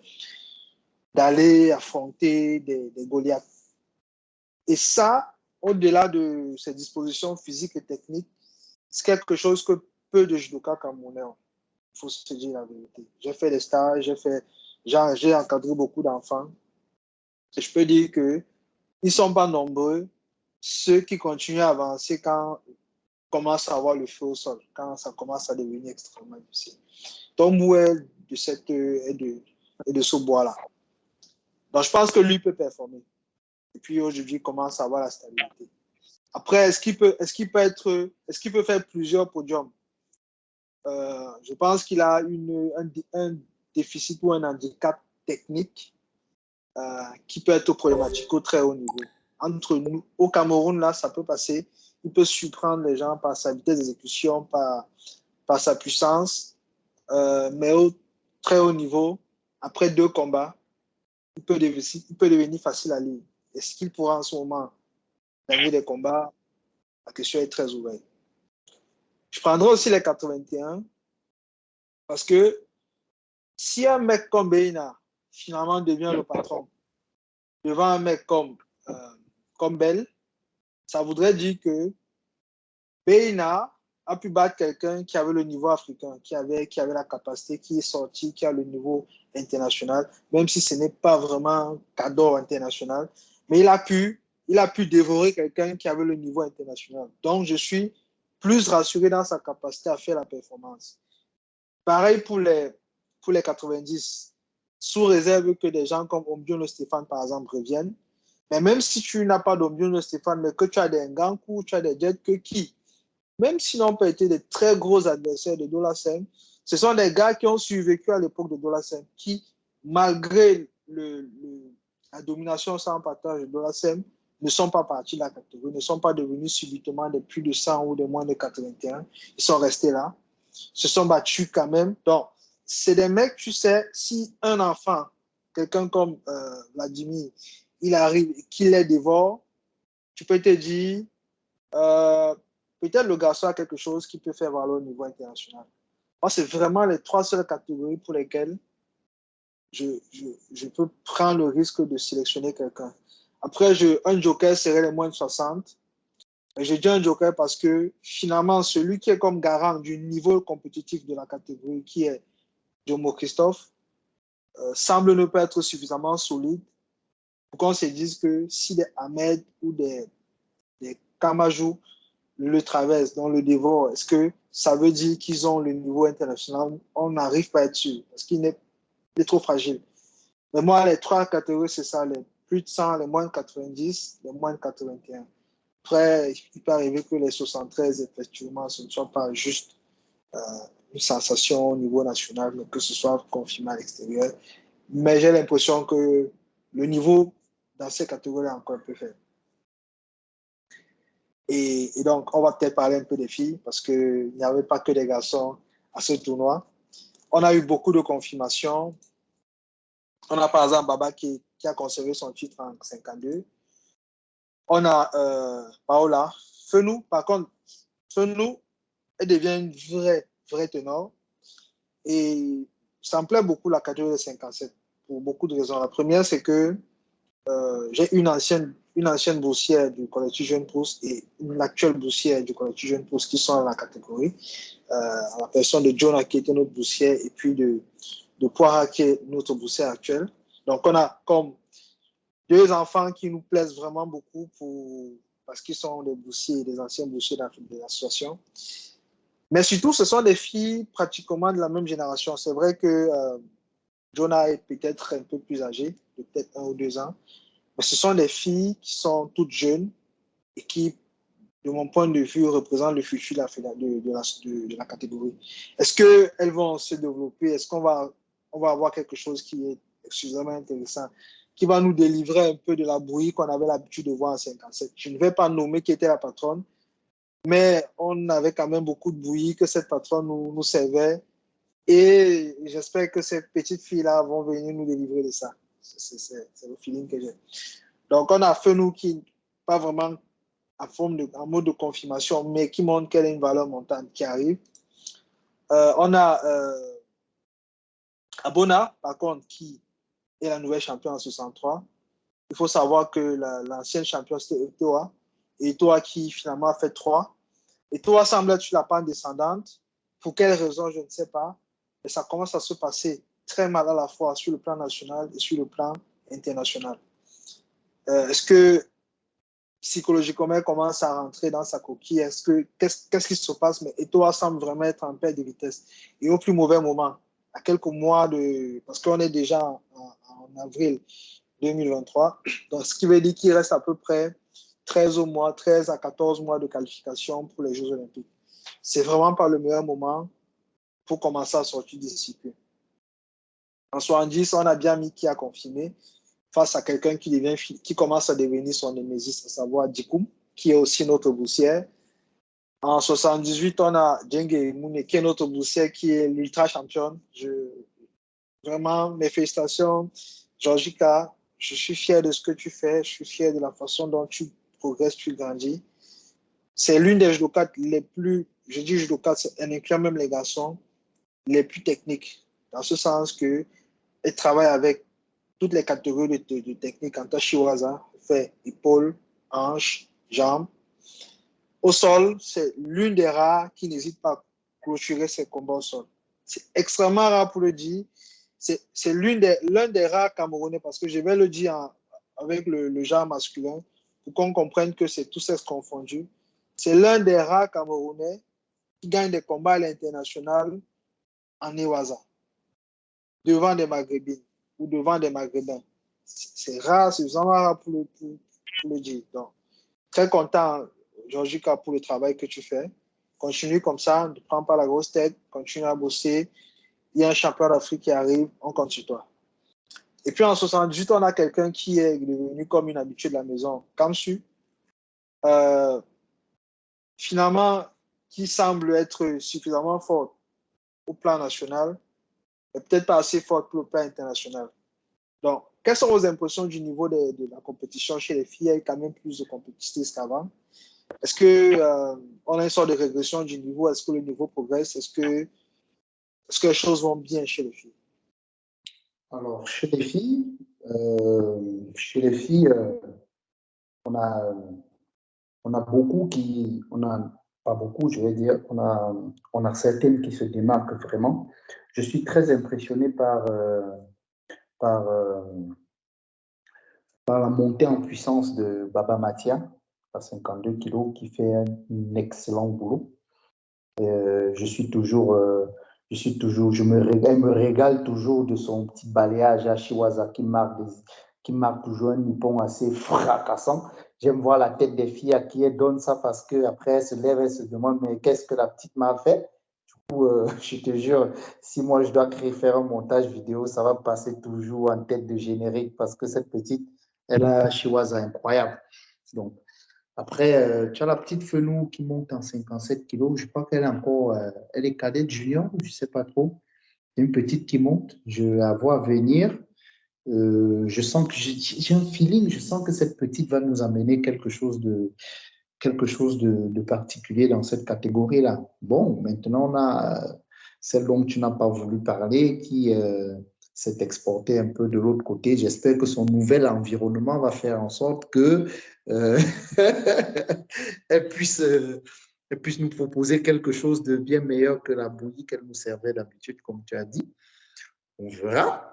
d'aller affronter des Goliaths. Et ça, au-delà de ses dispositions physiques et techniques, c'est quelque chose que peu de judokas camerounais ont. Il faut se dire la vérité. J'ai fait des stages, j'ai encadré beaucoup d'enfants. Et je peux dire qu'ils ne sont pas nombreux, ceux qui continuent à avancer quand commence à avoir le feu au sol, quand ça commence à devenir extrêmement difficile. Tombou est de ce bois-là. Donc, je pense que lui peut performer. Et puis, aujourd'hui, il commence à avoir la stabilité. Après, est-ce qu'il peut faire plusieurs podiums? Je pense qu'il a un déficit ou un handicap technique qui peut être problématique au très haut niveau. Entre nous, au Cameroun, là, ça peut passer. Il peut surprendre les gens par sa vitesse d'exécution, par sa puissance, mais au très haut niveau, après 2 combats, il peut devenir facile à lire. Est-ce qu'il pourra en ce moment gagner des combats? La question est très ouverte. Je prendrai aussi les 81 parce que si un mec comme Beina finalement devient le patron devant un mec comme Bell, ça voudrait dire que Beina a pu battre quelqu'un qui avait le niveau africain, qui avait la capacité, qui est sorti, qui a le niveau international, même si ce n'est pas vraiment un cadeau international, mais il a pu dévorer quelqu'un qui avait le niveau international. Donc, je suis plus rassuré dans sa capacité à faire la performance. Pareil pour les 90, sous réserve que des gens comme Ombiono Stéphane, par exemple, reviennent. Mais même si tu n'as pas d'Ombiono Stéphane, mais que tu as des Ngankou, tu as des Jet qui, même s'ils n'ont pas été des très gros adversaires de Dolassem, ce sont des gars qui ont survécu à l'époque de Dolassem, qui, malgré la domination sans partage de Dolassem, ne sont pas partis de la catégorie, ne sont pas devenus subitement des plus de 100 ou des moins de 81. Ils sont restés là, se sont battus quand même. Donc, c'est des mecs, tu sais, si un enfant, quelqu'un comme Vladimir, il arrive, qu'il les dévore, tu peux te dire, peut-être le garçon a quelque chose qui peut faire valoir au niveau international. Moi, c'est vraiment les 3 seules catégories pour lesquelles je peux prendre le risque de sélectionner quelqu'un. Après, un joker serait les moins de 60. Je dis un joker parce que finalement, celui qui est comme garant du niveau compétitif de la catégorie, qui est Jomo Christophe, semble ne pas être suffisamment solide pour qu'on se dise que si des Ahmed ou des Kamajou le traversent, dans le dévore, est-ce que ça veut dire qu'ils ont le niveau international? On n'arrive pas à être sûr parce qu'il est trop fragile. Mais moi, les 3 catégories, c'est ça, les plus de 100, les moins de 90, les moins de 81. Après, il peut arriver que les 73, effectivement, ce ne soit pas juste une sensation au niveau national, mais que ce soit confirmé à l'extérieur. Mais j'ai l'impression que le niveau dans ces catégories est encore un peu faible. Et donc, on va peut-être parler un peu des filles, parce qu'il n'y avait pas que des garçons à ce tournoi. On a eu beaucoup de confirmations. On a par exemple Baba qui a conservé son titre en 52. On a Paola. Fenou, par contre, Fenou, elle devient une vraie ténor. Et ça me plaît beaucoup la catégorie de 57 pour beaucoup de raisons. La première, c'est que j'ai une ancienne boursière du collectif Jeune Pousse et une actuelle boursière du collectif Jeune Pousse qui sont dans la catégorie. La personne de Jonah qui était notre boursière et puis de Poira qui est notre boursière actuelle. Donc, on a comme 2 enfants qui nous plaisent vraiment beaucoup parce qu'ils sont des boursiers, des anciens boursiers de l'association. Mais surtout, ce sont des filles pratiquement de la même génération. C'est vrai que Jonah est peut-être un peu plus âgé, peut-être 1 ou 2 ans. Mais ce sont des filles qui sont toutes jeunes et qui, de mon point de vue, représentent le futur de la catégorie. Est-ce qu'elles vont se développer? Est-ce qu'on va avoir quelque chose qui est suffisamment intéressant, qui va nous délivrer un peu de la bouillie qu'on avait l'habitude de voir en 57? Je ne vais pas nommer qui était la patronne, mais on avait quand même beaucoup de bouillie que cette patronne nous servait. Et j'espère que ces petites filles-là vont venir nous délivrer de ça. C'est le feeling que j'ai. Donc, on a Fenou qui n'est pas vraiment en mode de confirmation, mais qui montre qu'elle a une valeur montante qui arrive. On a Abona, par contre, qui est la nouvelle championne en 63. Il faut savoir que l'ancienne championne, c'était Etoa. Et Etoa qui finalement a fait 3. Etoa semble être sur la pente descendante. Pour quelle raison, je ne sais pas. Mais ça commence à se passer très mal à la fois sur le plan national et sur le plan international. Est-ce que psychologiquement, elle commence à rentrer dans sa coquille? Qu'est-ce qui se passe? Mais Etoa semble vraiment être en perte de vitesse. Et au plus mauvais moment, à quelques mois parce qu'on est déjà en avril 2023, donc ce qui veut dire qu'il reste à peu près 13 à 14 mois de qualification pour les Jeux Olympiques. C'est vraiment pas le meilleur moment pour commencer à sortir des discipline. En 70, on a bien mis qui a confirmé face à quelqu'un qui commence à devenir son némésis, à savoir Dikoum, qui est aussi notre boursière. En 78, on a Djengue Moune, qui est notre boursière, qui est l'ultra championne. Vraiment, mes félicitations, Georgika. Je suis fier de ce que tu fais. Je suis fier de la façon dont tu progresses, tu grandis. C'est l'une des judokates les plus, je dis judokates, elle inclut même les garçons, les plus techniques. Dans ce sens qu'elle travaille avec toutes les catégories de techniques. En Shiwaza, fait épaule, hanche, jambes. Au sol, c'est l'une des rares qui n'hésite pas à clôturer ses combats au sol. C'est extrêmement rare pour le dire. C'est l'un des rares Camerounais, parce que je vais le dire avec le genre masculin, pour qu'on comprenne que c'est tout sexe confondu. C'est l'un des rares Camerounais qui gagne des combats à l'international en Iwaza, devant des Maghrébines ou devant des Maghrébins. C'est rare, c'est vraiment rare pour le dire. Donc, très content, Georgika, pour le travail que tu fais. Continue comme ça, ne prends pas la grosse tête, continue à bosser. Il y a un champion d'Afrique qui arrive, on compte sur toi. Et puis en 78, on a quelqu'un qui est devenu comme une habitude de la maison, Kamsu. Finalement, qui semble être suffisamment forte au plan national, mais peut-être pas assez forte pour le plan international. Donc, quelles sont vos impressions du niveau de la compétition chez les filles? Il y a quand même plus de compétitrices qu'avant. Est-ce qu'on a une sorte de régression du niveau? Est-ce que le niveau progresse? Est-ce que les choses vont bien chez les filles? Alors, chez les filles, on a beaucoup pas beaucoup, je vais dire, on a certaines qui se démarquent vraiment. Je suis très impressionné par la montée en puissance de Baba Matia, à 52 kilos, qui fait un excellent boulot. Elle me régale toujours de son petit balayage à Shiwaza qui marque toujours un nippon assez fracassant. J'aime voir la tête des filles à qui elle donne ça parce qu'après elle se lève, elle se demande mais qu'est-ce que la petite m'a fait? Du coup, je te jure, si moi je dois faire un montage vidéo, ça va passer toujours en tête de générique parce que cette petite, elle a un Shiwaza incroyable. Donc, après, tu as la petite Fenou qui monte en 57 kilos. Je crois qu'elle est encore, elle est cadette junior, je ne sais pas trop. C'est une petite qui monte. Je la vois venir. Je sens que j'ai un feeling. Je sens que cette petite va nous amener quelque chose de particulier dans cette catégorie-là. Bon, maintenant, on a celle dont tu n'as pas voulu parler qui s'est exportée un peu de l'autre côté. J'espère que son nouvel environnement va faire en sorte que elle puisse nous proposer quelque chose de bien meilleur que la bouillie qu'elle nous servait d'habitude, comme tu as dit. On verra.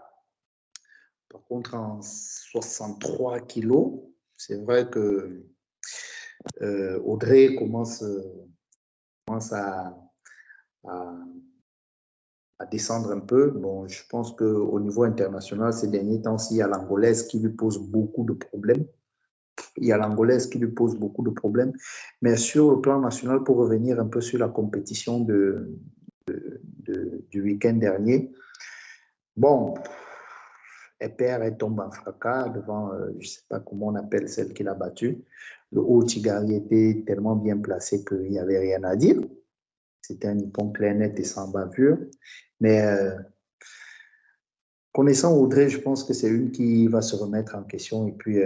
Par contre, en 63 kilos, c'est vrai que Audrey commence à descendre un peu. Bon, je pense qu'au niveau international, ces derniers temps, il y a l'angolaise qui lui pose beaucoup de problèmes. Mais sur le plan national, pour revenir un peu sur la compétition du week-end dernier, bon, elle perd, elle tombe en fracas devant, je ne sais pas comment on appelle celle qui l'a battue. Le haut Tigari était tellement bien placé qu'il n'y avait rien à dire. C'était un nippon clair, net et sans bavure. Mais connaissant Audrey, je pense que c'est une qui va se remettre en question et puis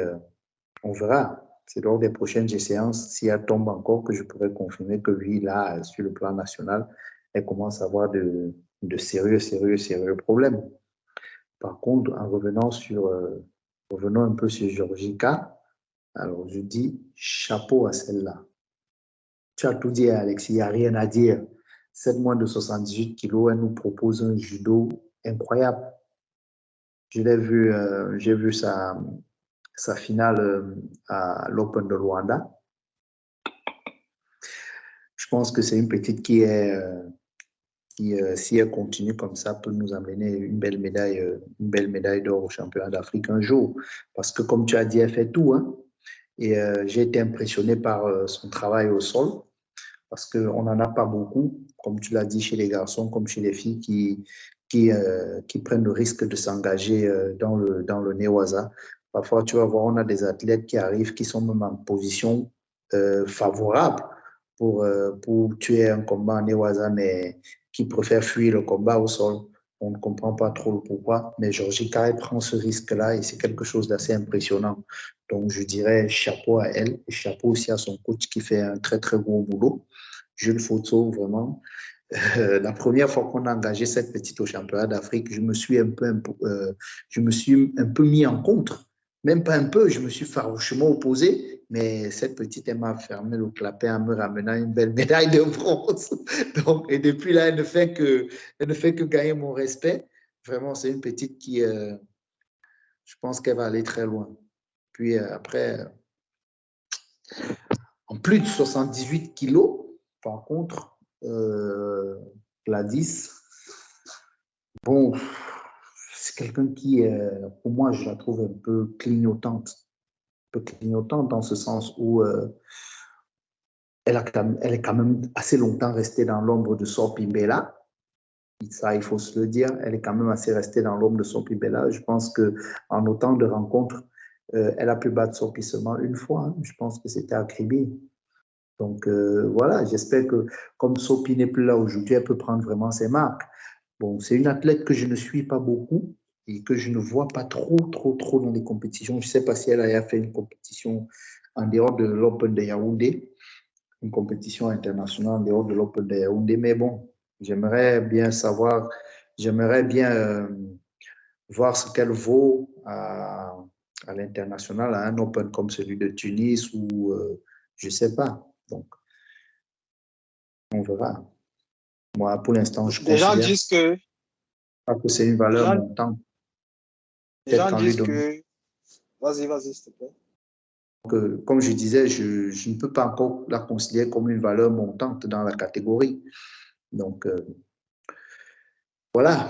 on verra. C'est lors des prochaines séances, si elle tombe encore, que je pourrais confirmer que oui, là, sur le plan national, elle commence à avoir de sérieux problèmes. Par contre, en revenant revenons un peu sur Georgika, alors je dis chapeau à celle-là. Tu as tout dit, Alexis, il n'y a rien à dire. 7 moins de 78 kilos, elle nous propose un judo incroyable. Je l'ai vu, j'ai vu sa finale à l'Open de Luanda. Je pense que c'est une petite qui, si elle continue comme ça, peut nous amener une belle médaille d'or au championnat d'Afrique un jour. Parce que comme tu as dit, elle fait tout. Hein? Et j'ai été impressionné par son travail au sol parce qu'on n'en a pas beaucoup, comme tu l'as dit, chez les garçons comme chez les filles qui prennent le risque de s'engager dans le Newaza. Parfois, tu vas voir, on a des athlètes qui arrivent, qui sont même en position favorable pour tuer un combat en Newaza, mais qui préfèrent fuir le combat au sol. On ne comprend pas trop le pourquoi, mais Georgie Kai prend ce risque-là et c'est quelque chose d'assez impressionnant. Donc, je dirais chapeau à elle et chapeau aussi à son coach qui fait un très, très gros boulot. Jules Fauto, vraiment. La première fois qu'on a engagé cette petite au championnat d'Afrique, je me suis un peu mis en contre. Même pas un peu, je me suis farouchement opposé, mais cette petite, elle m'a fermé le clapet en me ramenant une belle médaille de bronze. Donc, et depuis là, elle ne fait que gagner mon respect. Vraiment, c'est une petite qui, je pense qu'elle va aller très loin. Puis après, en plus de 78 kilos, par contre, Gladys, bon, c'est quelqu'un qui, pour moi, je la trouve un peu clignotante. Un peu clignotante dans ce sens où elle est quand même assez longtemps restée dans l'ombre de Sophie Bella. Ça, il faut se le dire. Elle est quand même assez restée dans l'ombre de Sophie Bella. Je pense qu'en autant de rencontres, elle a pu battre Sophie seulement une fois. Hein. Je pense que c'était à Kribi. Donc voilà, j'espère que comme Sophie n'est plus là aujourd'hui, elle peut prendre vraiment ses marques. Bon, c'est une athlète que je ne suis pas beaucoup et que je ne vois pas trop dans les compétitions. Je ne sais pas si elle a fait une compétition en dehors de l'Open de Yaoundé, une compétition internationale en dehors de l'Open de Yaoundé, mais bon, j'aimerais bien savoir, j'aimerais bien voir ce qu'elle vaut à l'international, à un Open comme celui de Tunis ou je ne sais pas. Donc, on verra. Moi, pour l'instant, je Des gens considère disent que, pas que c'est une des valeur gens, montante. des Peut-être gens qu'en lui disent donnant. que, vas-y, s'il te plaît. Comme je disais, je ne peux pas encore la considérer comme une valeur montante dans la catégorie. Donc, voilà.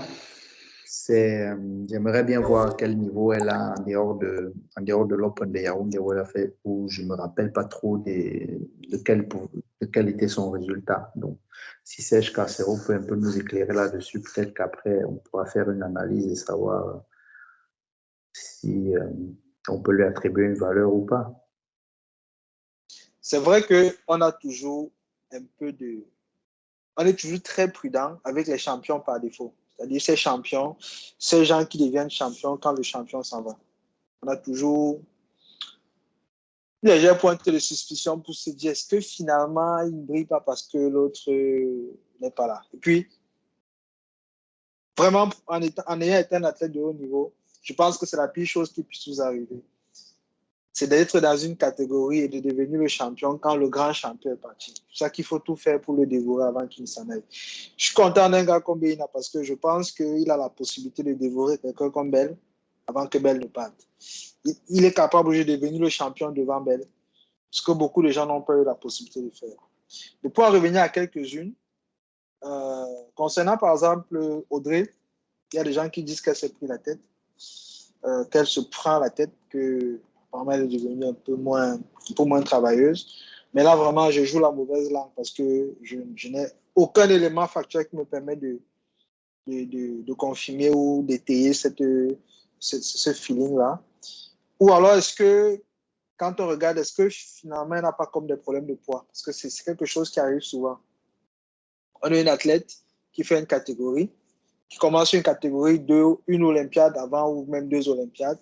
J'aimerais bien voir quel niveau elle a en dehors de l'Open de Yaoundé où elle a fait, où je ne me rappelle pas trop de quel était son résultat. Donc, si Serge Cacero peut un peu nous éclairer là-dessus, peut-être qu'après, on pourra faire une analyse et savoir si on peut lui attribuer une valeur ou pas. C'est vrai qu'on a toujours un peu de. On est toujours très prudent avec les champions par défaut. C'est-à-dire ces champions, ces gens qui deviennent champions quand le champion s'en va. On a toujours une légère pointe de suspicion pour se dire est-ce que finalement il ne brille pas parce que l'autre n'est pas là. Et puis, vraiment, en ayant été un athlète de haut niveau, je pense que c'est la pire chose qui puisse vous arriver. C'est d'être dans une catégorie et de devenir le champion quand le grand champion est parti. C'est ça qu'il faut tout faire pour le dévorer avant qu'il ne s'en aille. Je suis content d'un gars comme Beina parce que je pense qu'il a la possibilité de dévorer quelqu'un comme Bell avant que Bell ne parte. Il est capable de devenir le champion devant Bell, ce que beaucoup de gens n'ont pas eu la possibilité de faire. De pouvoir revenir à quelques-unes, concernant par exemple Audrey, il y a des gens qui disent qu'elle s'est pris la tête, qu'elle se prend la tête, que apparemment elle est devenue un peu moins travailleuse. Mais là, vraiment, je joue la mauvaise langue parce que je n'ai aucun élément factuel qui me permet de confirmer ou d'étayer ce feeling-là. Ou alors, est-ce que, quand on regarde, est-ce que finalement, elle n'a pas comme des problèmes de poids? Parce que c'est quelque chose qui arrive souvent. On a une athlète qui fait une catégorie, qui commence une catégorie une Olympiade avant ou même 2 Olympiades,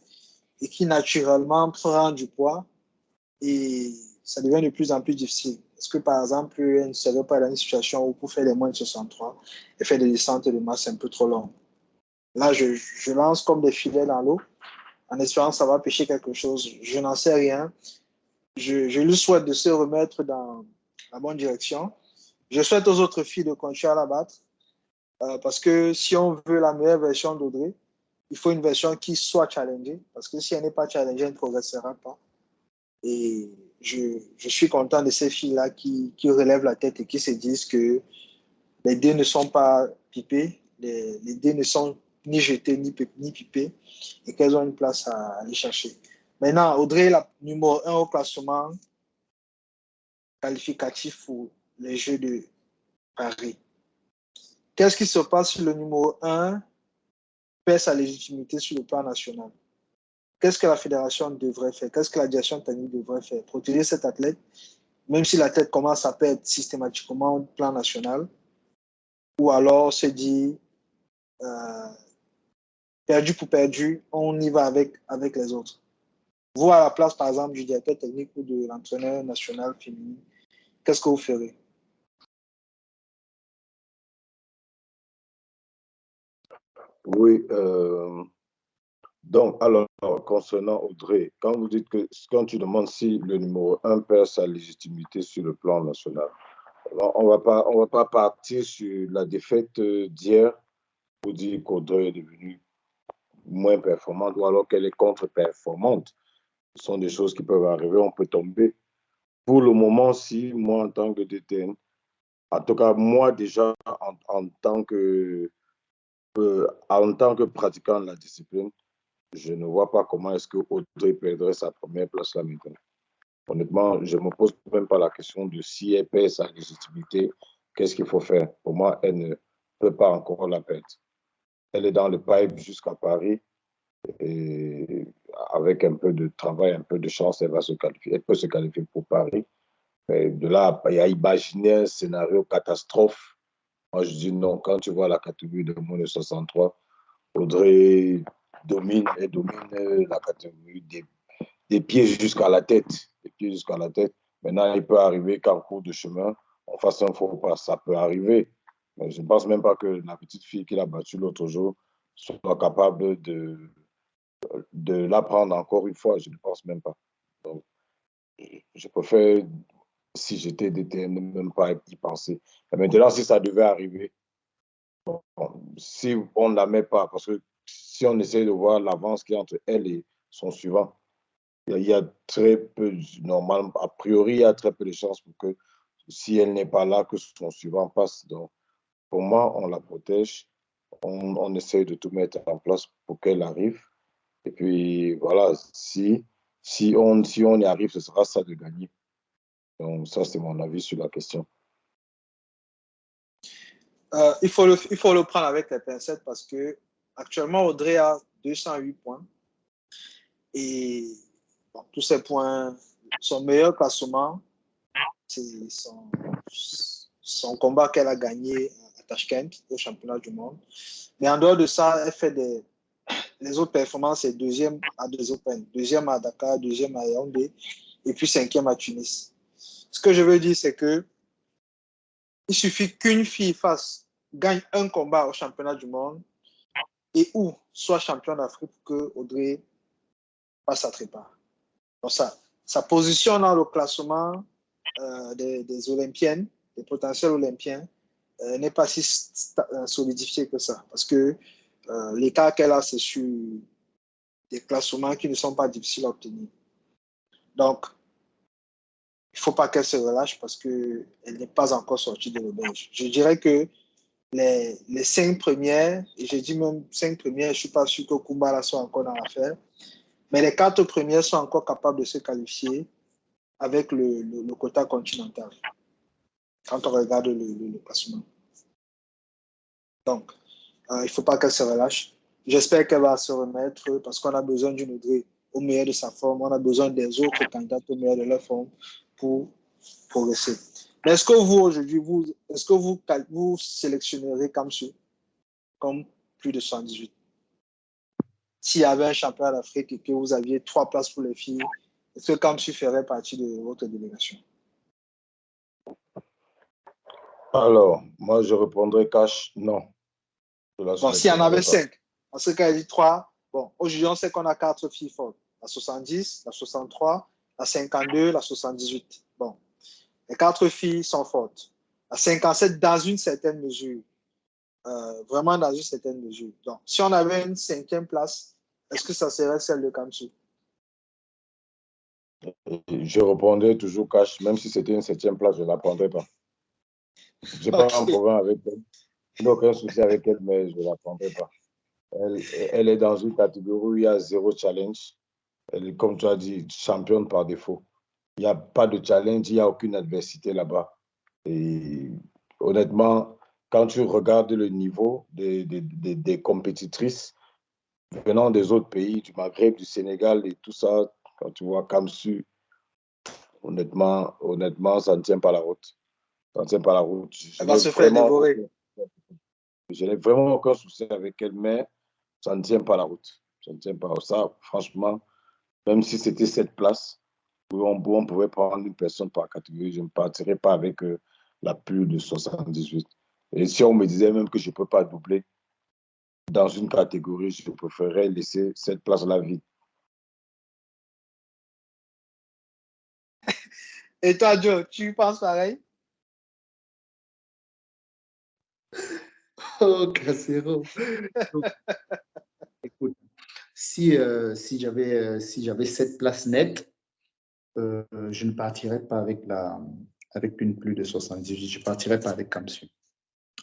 et qui naturellement prend du poids et ça devient de plus en plus difficile. Est-ce que par exemple, elle ne serait pas dans une situation où pour faire les moins de 63 et faire des descentes de masse un peu trop longues? Là, je lance comme des filets dans l'eau en espérant que ça va pêcher quelque chose. Je n'en sais rien. Je lui souhaite de se remettre dans la bonne direction. Je souhaite aux autres filles de continuer à la battre parce que si on veut la meilleure version d'Audrey, il faut une version qui soit challengée, parce que si elle n'est pas challengée, elle ne progressera pas. Et je suis content de ces filles-là qui relèvent la tête et qui se disent que les dés ne sont pas pipés, les dés ne sont ni jetés ni pipés, et qu'elles ont une place à aller chercher. Maintenant, Audrey est la numéro 1 au classement qualificatif pour les Jeux de Paris. Qu'est-ce qui se passe si le numéro 1 perd sa légitimité sur le plan national? Qu'est-ce que la fédération devrait faire? Qu'est-ce que la direction technique devrait faire? Protéger cet athlète, même si la tête commence à perdre systématiquement au plan national, ou alors se dit perdu pour perdu, on y va avec les autres. Vous, à la place, par exemple, du directeur technique ou de l'entraîneur national féminin, qu'est-ce que vous ferez? Oui, donc, alors, concernant Audrey, quand tu demandes si le numéro 1 perd sa légitimité sur le plan national, on va pas partir sur la défaite d'hier pour dire qu'Audrey est devenue moins performante ou alors qu'elle est contre-performante. Ce sont des choses qui peuvent arriver, on peut tomber. Pour le moment, si moi, en tant que DTN, en tout cas, moi déjà, en tant que pratiquant de la discipline, je ne vois pas comment est-ce que Audrey perdrait sa première place là maintenant. Honnêtement, je ne me pose même pas la question de si elle perd sa légitimité, qu'est-ce qu'il faut faire. Pour moi, elle ne peut pas encore la perdre. Elle est dans le pipe jusqu'à Paris et avec un peu de travail, un peu de chance, elle va se qualifier. Elle peut se qualifier pour Paris. Et de là, il y a imaginé un scénario catastrophe. Moi, je dis non. Quand tu vois la catégorie de moins de 63, Audrey domine la catégorie des pieds jusqu'à la tête. Des pieds jusqu'à la tête. Maintenant, il peut arriver qu'en cours de chemin, on fasse un faux pas. Ça peut arriver. Mais je ne pense même pas que la petite fille qui l'a battue l'autre jour soit capable de l'apprendre encore une fois. Je ne pense même pas. Donc, je préfère, si j'étais DTN, ne même pas y penser. Et maintenant, si ça devait arriver, bon, si on ne la met pas, parce que si on essaie de voir l'avance qu'il y a entre elle et son suivant, il y a très peu, normalement, a priori, il y a très peu de chances pour que si elle n'est pas là, que son suivant passe. Donc, pour moi, on la protège, on essaie de tout mettre en place pour qu'elle arrive. Et puis, voilà, si on y arrive, ce sera ça de gagner. Donc, ça, c'est mon avis sur la question. Il faut le prendre avec les pincettes parce que actuellement, Audrey a 208 points. Et bon, tous ces points, son meilleur classement, c'est son combat qu'elle a gagné à Tashkent au championnat du monde. Mais en dehors de ça, elle fait les autres performances, c'est deuxième à deux Open, deuxième à Dakar, deuxième à Yaoundé, et puis cinquième à Tunis. Ce que je veux dire, c'est que il suffit qu'une fille gagne un combat au championnat du monde et ou soit champion d'Afrique pour que Audrey passe à trépas. Donc ça positionne dans le classement des Olympiennes, des potentiels Olympiens, n'est pas si solidifié que ça. Parce que l'écart qu'elle a, c'est sur des classements qui ne sont pas difficiles à obtenir. Donc, il ne faut pas qu'elle se relâche parce qu'elle n'est pas encore sortie de l'auberge. Je dirais que les 5 premières, et j'ai dit même 5 premières, je ne suis pas sûr que Kumbala soit encore dans l'affaire, mais les 4 premières sont encore capables de se qualifier avec le quota continental, quand on regarde le classement. Donc, il ne faut pas qu'elle se relâche. J'espère qu'elle va se remettre parce qu'on a besoin d'une Audrey au meilleur de sa forme. On a besoin des autres candidats au meilleur de leur forme pour progresser. Mais est-ce que vous, aujourd'hui, est-ce que vous sélectionnerez Kamsu comme plus de 118? S'il y avait un championnat d'Afrique et que vous aviez 3 places pour les filles, est-ce que Kamsu ferait partie de votre délégation? Alors, moi, je répondrais cash, non. Bon, s'il y en avait 5, en ce cas, il dit 3. Bon, aujourd'hui, on sait qu'on a 4 filles fortes. La 70, la 63, la 52, la 78. Bon, les 4 filles sont fortes. La 57, dans une certaine mesure. Vraiment dans une certaine mesure. Donc, si on avait une 5e place, est-ce que ça serait celle de Kamsu? Je répondrais toujours cash, même si c'était une 7e place, je ne la prendrais pas. Je n'ai pas un problème avec elle. Je n'ai aucun souci avec elle, mais je ne la prendrai pas. Elle est dans une catégorie où il y a 0 challenge. Elle est, comme tu as dit, championne par défaut. Il n'y a pas de challenge, il n'y a aucune adversité là-bas. Et honnêtement, quand tu regardes le niveau des compétitrices venant des autres pays, du Maghreb, du Sénégal et tout ça, quand tu vois Kamsu, honnêtement, ça ne tient pas la route. Ça ne tient pas la route. Elle va se faire dévorer. Je n'ai vraiment aucun souci avec elle, mais ça ne tient pas la route. Ça ne tient pas. Ça, franchement, même si c'était cette place où on pouvait prendre une personne par catégorie, je ne partirais pas avec la plus de 78. Et si on me disait même que je ne peux pas doubler dans une catégorie, je préférerais laisser cette place-là vide. Et toi, Joe, tu penses pareil? Oh, Casero. Écoute, si j'avais cette place nette, je ne partirais pas avec une plus de 78. Je ne partirais pas avec Kamsu.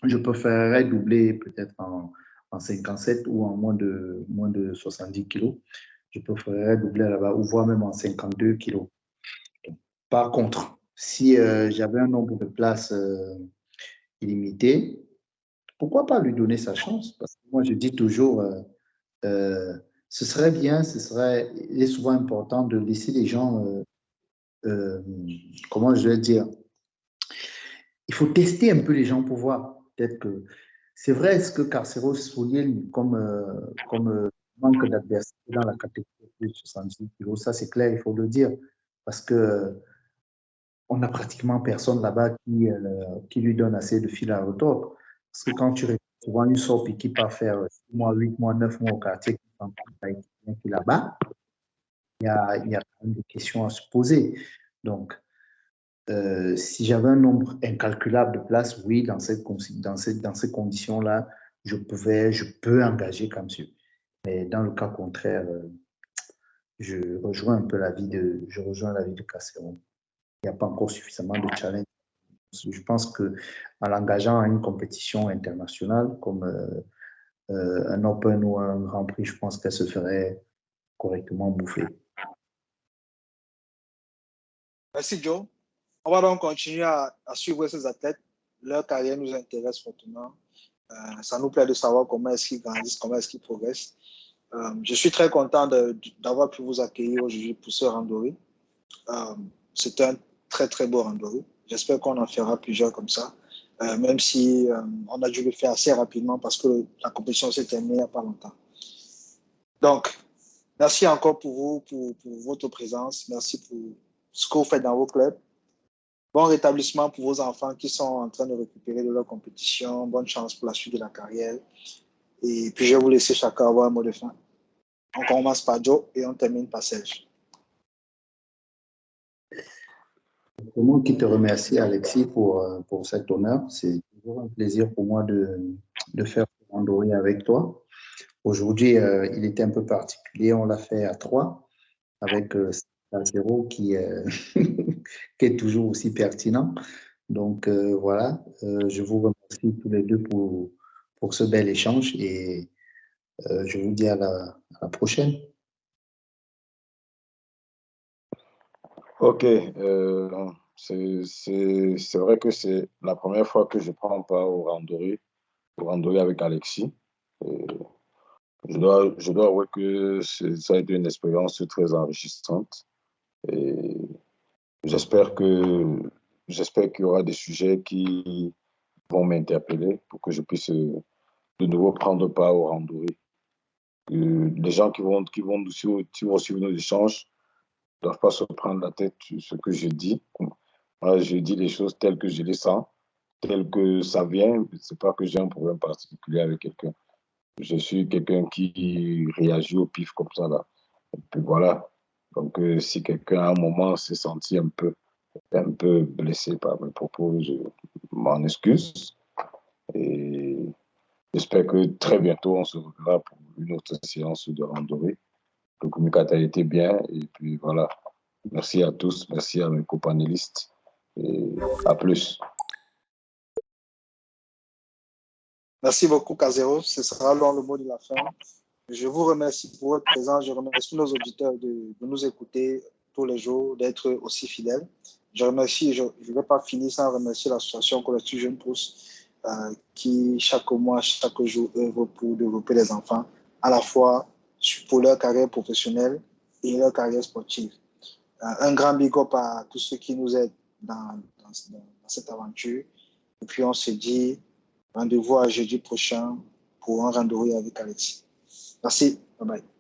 Je préférerais doubler peut-être en 57 ou en moins de 70 kilos. Je préférerais doubler là-bas ou voire même en 52 kilos. Par contre, si j'avais un nombre de places illimité, pourquoi pas lui donner sa chance? Parce que moi, je dis toujours, ce serait bien, il est souvent important de laisser les gens, comment je vais dire, il faut tester un peu les gens pour voir. Peut-être que c'est vrai ce que Carcero souligne comme manque d'adversité dans la catégorie de 70 kilos. Ça, c'est clair, il faut le dire. Parce que on n'a pratiquement personne là-bas qui lui donne assez de fil à retordre. Parce que quand tu regardes souvent une sorte qui part faire 6 mois, 8 mois, 9 mois au quartier, qui là-bas, il y a quand même des questions à se poser. Donc, si j'avais un nombre incalculable de places, oui, dans ces conditions-là, je peux engager comme ça. Mais dans le cas contraire, je rejoins l'avis de Casseron. Il n'y a pas encore suffisamment de challenge. Je pense que en l'engageant à une compétition internationale comme un Open ou un Grand Prix, je pense qu'elle se ferait correctement bouffer. Merci, Joe. On va donc continuer à suivre ces athlètes. Leur carrière nous intéresse fortement. Ça nous plaît de savoir comment est-ce qu'ils grandissent, comment est-ce qu'ils progressent. Je suis très content d'avoir pu vous accueillir aujourd'hui pour ce randonnée. C'était un très, très beau randonnée. J'espère qu'on en fera plusieurs comme ça, même si on a dû le faire assez rapidement parce que la compétition s'est terminée il n'y a pas longtemps. Donc, merci encore pour vous, pour votre présence. Merci pour ce que vous faites dans vos clubs. Bon rétablissement pour vos enfants qui sont en train de récupérer de leur compétition. Bonne chance pour la suite de la carrière. Et puis, je vais vous laisser chacun avoir un mot de fin. On commence par Joe et on termine par Serge. C'est moi qui te remercie, Alexis, pour cet honneur. C'est toujours un plaisir pour moi de faire ce randonnée avec toi. Aujourd'hui, il était un peu particulier. On l'a fait à 3 avec Zéro qui, qui est toujours aussi pertinent. Donc voilà, je vous remercie tous les deux pour ce bel échange et je vous dis à la prochaine. Ok, c'est vrai que c'est la première fois que je prends part au randonnée avec Alexis. Et je dois avouer que ça a été une expérience très enrichissante. Et j'espère j'espère qu'il y aura des sujets qui vont m'interpeller pour que je puisse de nouveau prendre part au randonnée. Les gens qui vont suivre nos échanges ne doivent pas se prendre la tête sur ce que je dis. Moi, je dis les choses telles que je les sens, telles que ça vient. Ce n'est pas que j'ai un problème particulier avec quelqu'un. Je suis quelqu'un qui réagit au pif comme ça, là. Et puis voilà. Donc, si quelqu'un à un moment s'est senti un peu blessé par mes propos, je m'en excuse. Et j'espère que très bientôt, on se reverra pour une autre séance de randonnée. Le communicat a été bien. Et puis voilà. Merci à tous. Merci à mes copanélistes. Et à plus. Merci beaucoup, Casero. Ce sera alors le mot de la fin. Je vous remercie pour votre présence. Je remercie nos auditeurs de nous écouter tous les jours, d'être aussi fidèles. Je remercie, je ne vais pas finir sans remercier l'association Collectif Jeunes Pousses qui, chaque mois, chaque jour, œuvre pour développer les enfants, à la fois pour leur carrière professionnelle et leur carrière sportive. Un grand big up à tous ceux qui nous aident dans cette aventure. Et puis, on se dit rendez-vous à jeudi prochain pour un randonnée avec Alexis. Merci. Bye bye.